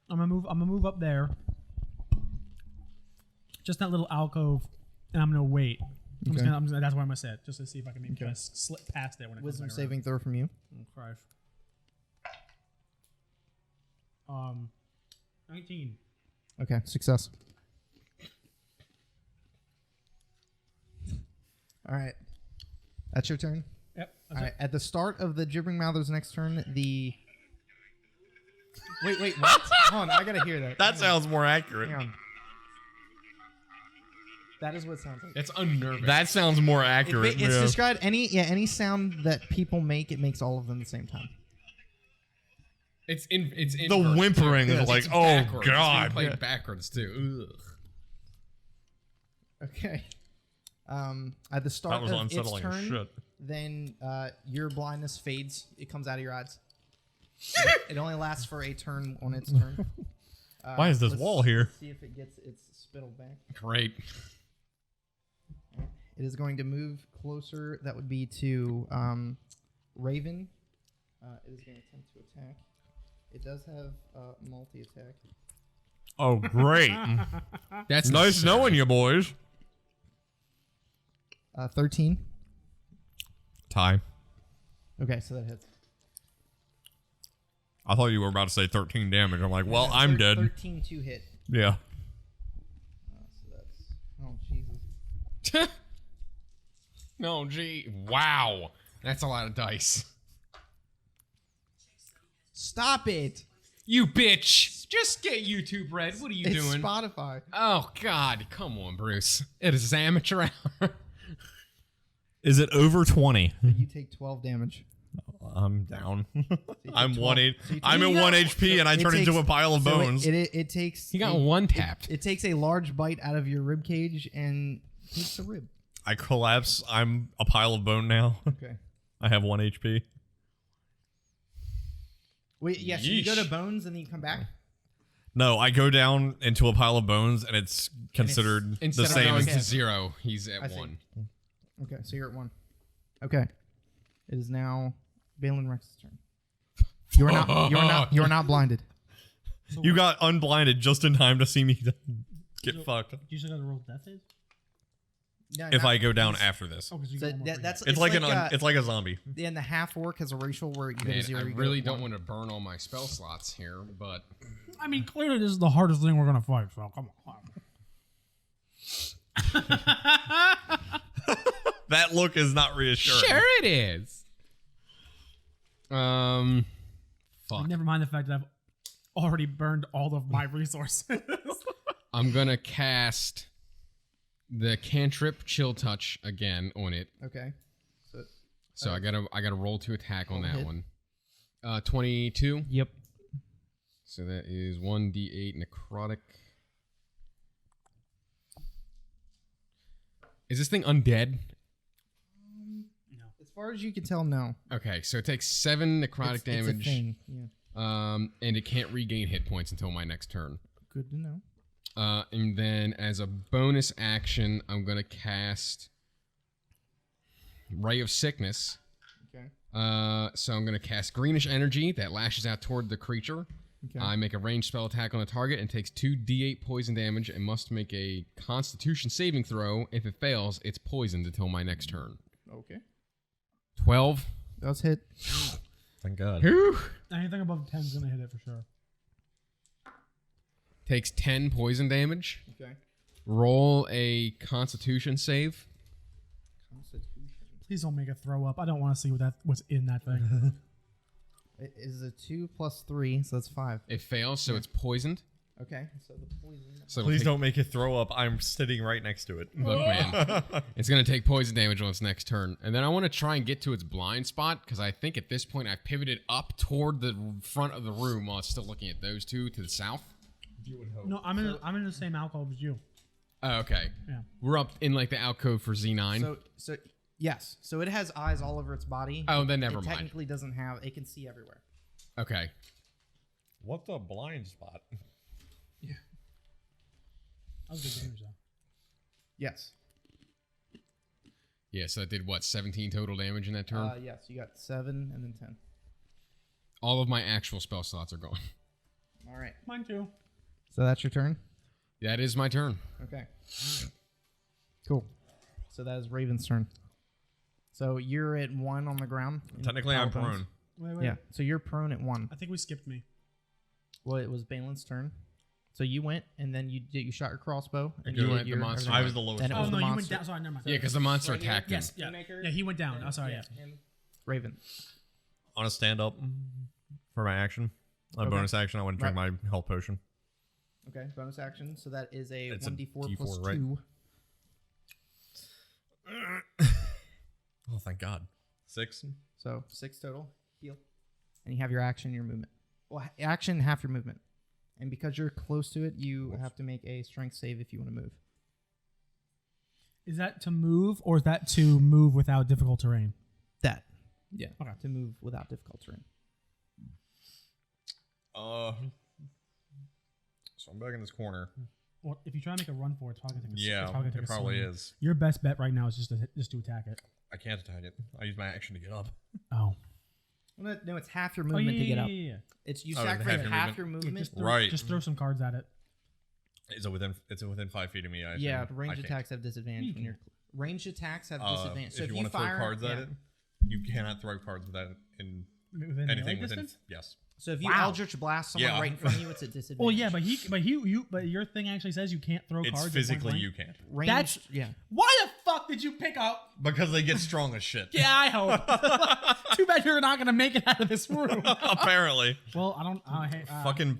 I'm gonna move up there. Just that little alcove, and I'm gonna wait. I'm just gonna, that's where I'm gonna sit, just to see if I can maybe kind of slip past it when it Wisdom comes back saving throw from you. around. Oh, Christ. 19. Okay. Success. All right. That's your turn. Yep. All right. At the start of the Gibbering Mouther's next turn, the. Wait. What? Hold on. I gotta hear that. That sounds more accurate. Hang on. That is what it sounds like. That's unnerving. That sounds more accurate. It's yeah. described any sound that people make. It makes all of them at the same time. It's The inverted, whimpering too. is like, It's oh, backwards. God. It's being played backwards too. Ugh. Okay. At the start That was of its unsettling as turn, shit. then your blindness fades. It comes out of your eyes. It only lasts for a turn on its turn. Why is this let's wall here? See if it gets its spittle back. Great. It is going to move closer. That would be to Raven. It is going to attempt to attack. It does have multi-attack. Oh, great. That's Nice necessary. knowing you, boys. 13. Tie. Okay, so that hits. I thought you were about to say 13 damage. I'm like, well, I'm dead. 13 to hit. Yeah. So that's... Oh, Jesus. No, gee. Wow. That's a lot of dice. Stop it. You bitch. Just get YouTube Red. What are you It's doing? Spotify. Oh, God. Come on, Bruce. It is amateur hour. Is it over 20? You take 12 damage. I'm down. I'm 12. I'm at 1 HP and I turn into a pile of bones. It takes. He got one tapped. It takes a large bite out of your rib cage and takes the rib. I collapse. I'm a pile of bone now. Okay. I have 1 HP. Wait, yeah, so you go Yeesh. to bones and then you come back? No, I go down into a pile of bones and it's considered the Instead of same. going Okay. to 0, he's I at see. 1. Okay, so you're at 1. Okay. It is now Balin Rex's turn. You're not blinded. You got unblinded just in time to see me get fucked. You still got to roll death save? No, If not- I go down after this, Oh, because you So got one more that's it's like it's like a zombie. and the half orc has a racial where you go to Man, 0. I you go really to don't 1. want to burn all my spell slots here, but I mean, clearly this is the hardest thing we're gonna fight. So come on. That look is not reassuring. sure it is. Fuck. Never mind the fact that I've already burned all of my resources. I'm gonna cast the cantrip Chill Touch again on it. Okay. So I gotta roll to attack on that hit. one. 22. Yep. So that is 1d8 necrotic. Is this thing undead? As far as you can tell, no. Okay, so it takes 7 necrotic It's damage. a thing. Yeah. And it can't regain hit points until my next turn. Good to know. And then as a bonus action, I'm gonna cast Ray of Sickness. Okay. So I'm gonna cast Greenish Energy that lashes out toward the creature. Okay. I make a ranged spell attack on the target and takes 2d8 poison damage and must make a Constitution saving throw. If it fails, it's poisoned until my next turn. Okay. 12. Does hit. Thank God. Whew. Anything above 10 is gonna hit it for sure. Takes 10 poison damage. Okay. Roll a Constitution save. Constitution. Please don't make it throw up. I don't want to see what's in that thing. It is a 2 + 3, so that's 5. It fails, so it's poisoned. Okay. So the poison. So it'll Please take- don't make it throw up. I'm sitting right next to it. Look, man, it's gonna take poison damage on its next turn, and then I want to try and get to its blind spot because I think at this point I've pivoted up toward the front of the room while it's still looking at those two to the south. No, I'm in the same alcove as you. Oh, okay. Yeah. We're up in like the alcove for Z9. So yes. So it has eyes all over its body. Oh, then never it mind. technically doesn't have. It can see everywhere. Okay. What's a blind spot? That was good damage though. Yes. Yeah, so that did what, 17 total damage in that turn? Yes. You got 7 and then 10. All of my actual spell slots are gone. All right. Mine too. So that's your turn. That is my turn. Okay. Cool. So that is Raven's turn. So you're at 1 on the ground. in Technically, I'm Paladin's. prone. Wait. Yeah. So you're prone at 1. I think we skipped me. Well, it was Balin's turn. So you went and then you shot your crossbow. And You did went the your monster. everything. I was the lowest. Then it Oh was no, the you went monster. down. Sorry, never mind. Yeah, because the monster Right here. attacked him. Yes, yeah, he went down. Oh, sorry, yeah. him. Raven. On a stand up for my action. On a Okay. bonus action, I want to drink my health potion. Okay, bonus action. So that is a It's a 1d4 D4, plus right? 2. Oh, thank God. 6. So 6 total. Heal. And you have your action, your movement. Well, action, half your movement. And because you're close to it, you have to make a strength save if you want to move. Is that to move or is that to move without difficult terrain? That. Yeah. Okay. To move without difficult terrain. So I'm back in this corner. Well, if you try to make a run for it, it's probably gonna take a, Yeah, it's probably gonna it take a probably swing. is. Your best bet right now is just to attack it. I can't attack it. I use my action to get up. Oh. No, it's half your Oh, movement yeah, to get up. yeah. It's you Oh, sacrifice half your half your Yeah, movement. Right. Just throw some cards at it. Is it within? It's within 5 feet of me. I Yeah, assume. I ranged can't. attacks have disadvantage when you're ranged attacks have disadvantage. So if you want want to throw cards at it, you cannot throw cards without in Within anything melee within. distance? Yes. So if you Wow. Eldritch Blast someone Yeah. right in front of you, it's a disadvantage. Well, yeah, but your thing actually says you can't throw It's cards. at point physically blank. you can't. Ranged, That's- yeah. Why the fuck did you pick up? Because they get strong as shit. Yeah, I hope. Too bad you're not gonna make it out of this room. Apparently. Well, I don't. Fucking.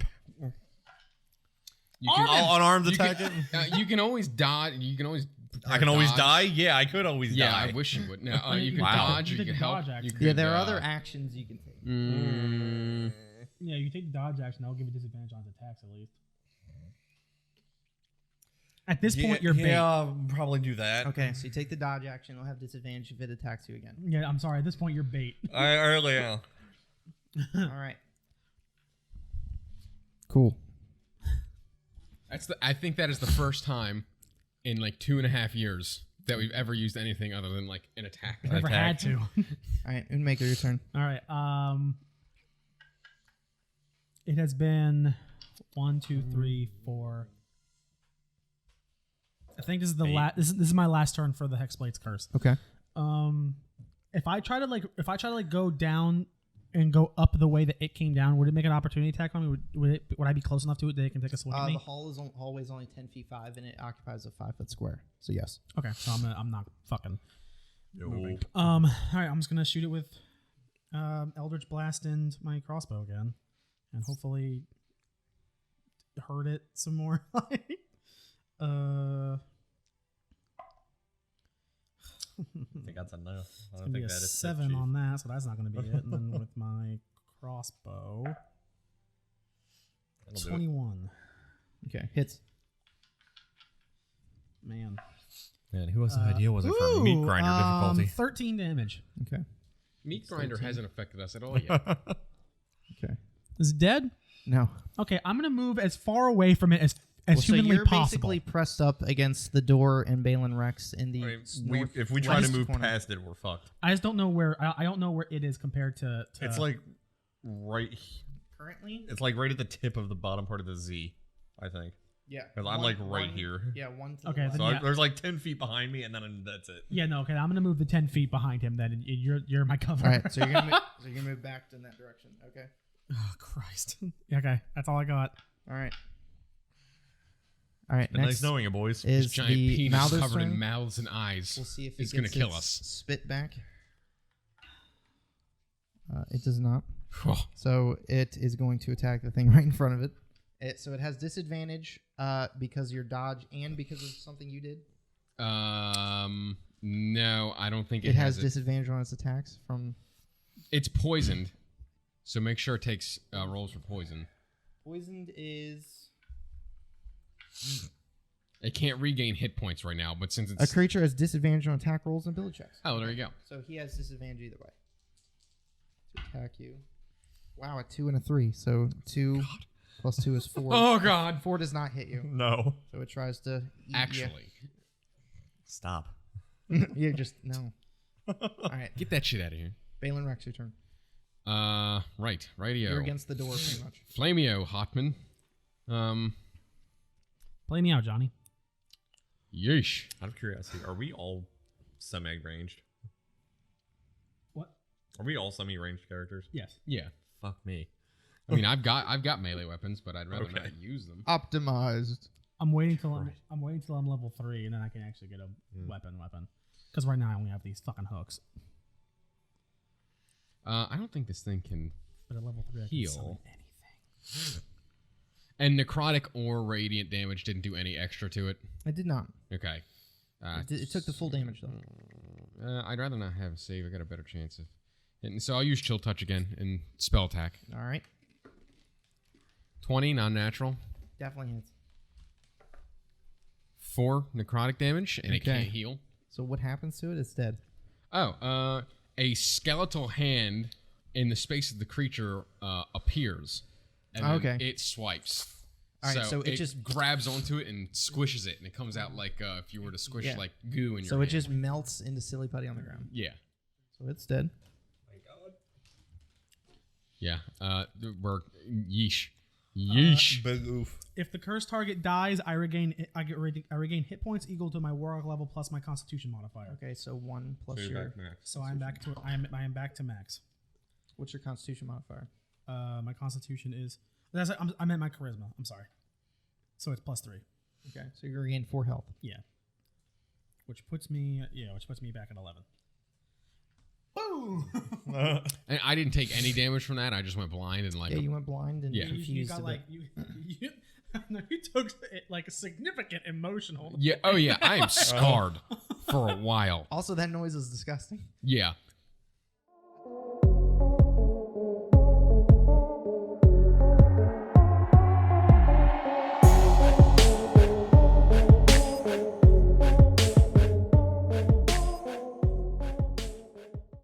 You can, I'll unarmed you attack can, it. you can always dodge. You can always. I can always dodge. die? Yeah, I could always Yeah, die. I wish you would. No, you can Wow. dodge. You You take can the help. dodge action. You Yeah, could, Yeah, there are other actions you can take. Yeah, you take the dodge action. That'll give you disadvantage on his attacks at least. At this point, you're bait. Yeah, I'll probably do that. Okay, so you take the dodge action. It'll have disadvantage if it attacks you again. Yeah, I'm sorry. At this point, you're bait. I really am. All right. Cool. I think that is the first time in like 2.5 years that we've ever used anything other than like an attack. Never had to. All right, Unmaker, your turn. All right. It has been 1, 2, 3, 4. I think this is the last. This is my last turn for the Hexblade's Curse. Okay. If I try to go down and go up the way that it came down, would it make an opportunity attack on me? Would I be close enough to it that it can take a swing at me? The hallway is only 10 feet 5, and it occupies a 5-foot square. So yes. Okay, so I'm not fucking. No. All right, I'm just gonna shoot it with Eldritch Blast and my crossbow again, and hopefully hurt it some more. I think that's enough. It's gonna be a 7 on that, so that's not gonna be it. And then with my crossbow, 21. Okay, hits. Man, whose idea was it for meat grinder difficulty? 13 damage. Okay. Meatgrinder hasn't affected us at all yet. Okay. Is it dead? No. Okay, I'm gonna move as far away from it as So humanly you're possible. basically pressed up against the door and Balin Rex in the If we try to move corner. past it, we're fucked. I just don't know where. I don't know where it is compared to It's like right. Currently? It's like right at the tip of the bottom part of the Z, I think. Yeah. Because I'm like right here. Yeah, one to Okay, the left. So Yeah. there's like 10 feet behind me, and then that's it. Yeah, no, okay. I'm gonna move the 10 feet behind him. Then and you're my cover. All right, so you're gonna move back in that direction. Okay. Oh Christ. Yeah, okay, that's all I got. All right. All right. Been Next nice knowing you, boys. is Giant the penis Mouthers covered turn. in mouths and eyes. We'll see if it's it gonna gets kill its us. Spit back. It does not. Oh, So it is going to attack the thing right in front of it. So it has disadvantage because of your dodge and because of something you did. no, I don't think It has it. disadvantage on its attacks from It's poisoned, so make sure it takes rolls for poison. poisoned is It can't regain hit points right now, but since a it's creature has disadvantage on attack rolls and ability checks. oh, there you go. So he has disadvantage either way to attack you. Wow, a 2 and a 3. So 2 plus 2 is 4. Oh God! 4 does not hit you. No. So it tries to eat Actually, Stop. you. You just no. All right, get that shit out of here. Balin Rex, your turn. Right, rightio. You're against the door pretty much. Flamio, Hotman. Play me out, Johnny. Yeesh. Out of curiosity, are we all semi-ranged? What? Are we all semi-ranged characters? Yes. Yeah. Fuck me. I mean, I've got melee weapons, but I'd rather Okay. not use them. Optimized. I'm waiting till I'm level 3 and then I can actually get a weapon. Because right now I only have these fucking hooks. I don't think this thing can But at level 3 I can heal. summon anything. And necrotic or radiant damage didn't do any extra to it. It did not. Okay. It took the full damage though. I'd rather not have a save. I got a better chance of. And so I'll use Chill Touch again and spell attack. All right, 20 non-natural, definitely hits. 4 necrotic damage, and it Okay. can't heal. So what happens to it? It's dead. Oh, a skeletal hand in the space of the creature appears. And then Okay. it swipes. All right, so it just- grabs onto it and squishes it, and it comes out like if you were to squish Yeah. like goo in your So it hand. just melts into silly putty on the ground. Yeah. So it's dead. Yeah. We're yeesh. Yeesh. Big oof. If the cursed target dies, I regain hit points equal to my warlock level plus my constitution modifier. Okay, so 1 plus So you're your. back max. So I am back to max. What's your Constitution modifier? My constitution is I meant my charisma. I'm sorry. So it's +3. Okay, so you're gonna gain 4 health. Yeah. which puts me back at 11. Boom! And I didn't take any damage from that. I just went blind and like. Yeah, you went blind and Yeah. confused You got a like bit. you took like a significant emotional. Yeah. Oh yeah. I am scarred for a while. Also, that noise is disgusting. Yeah.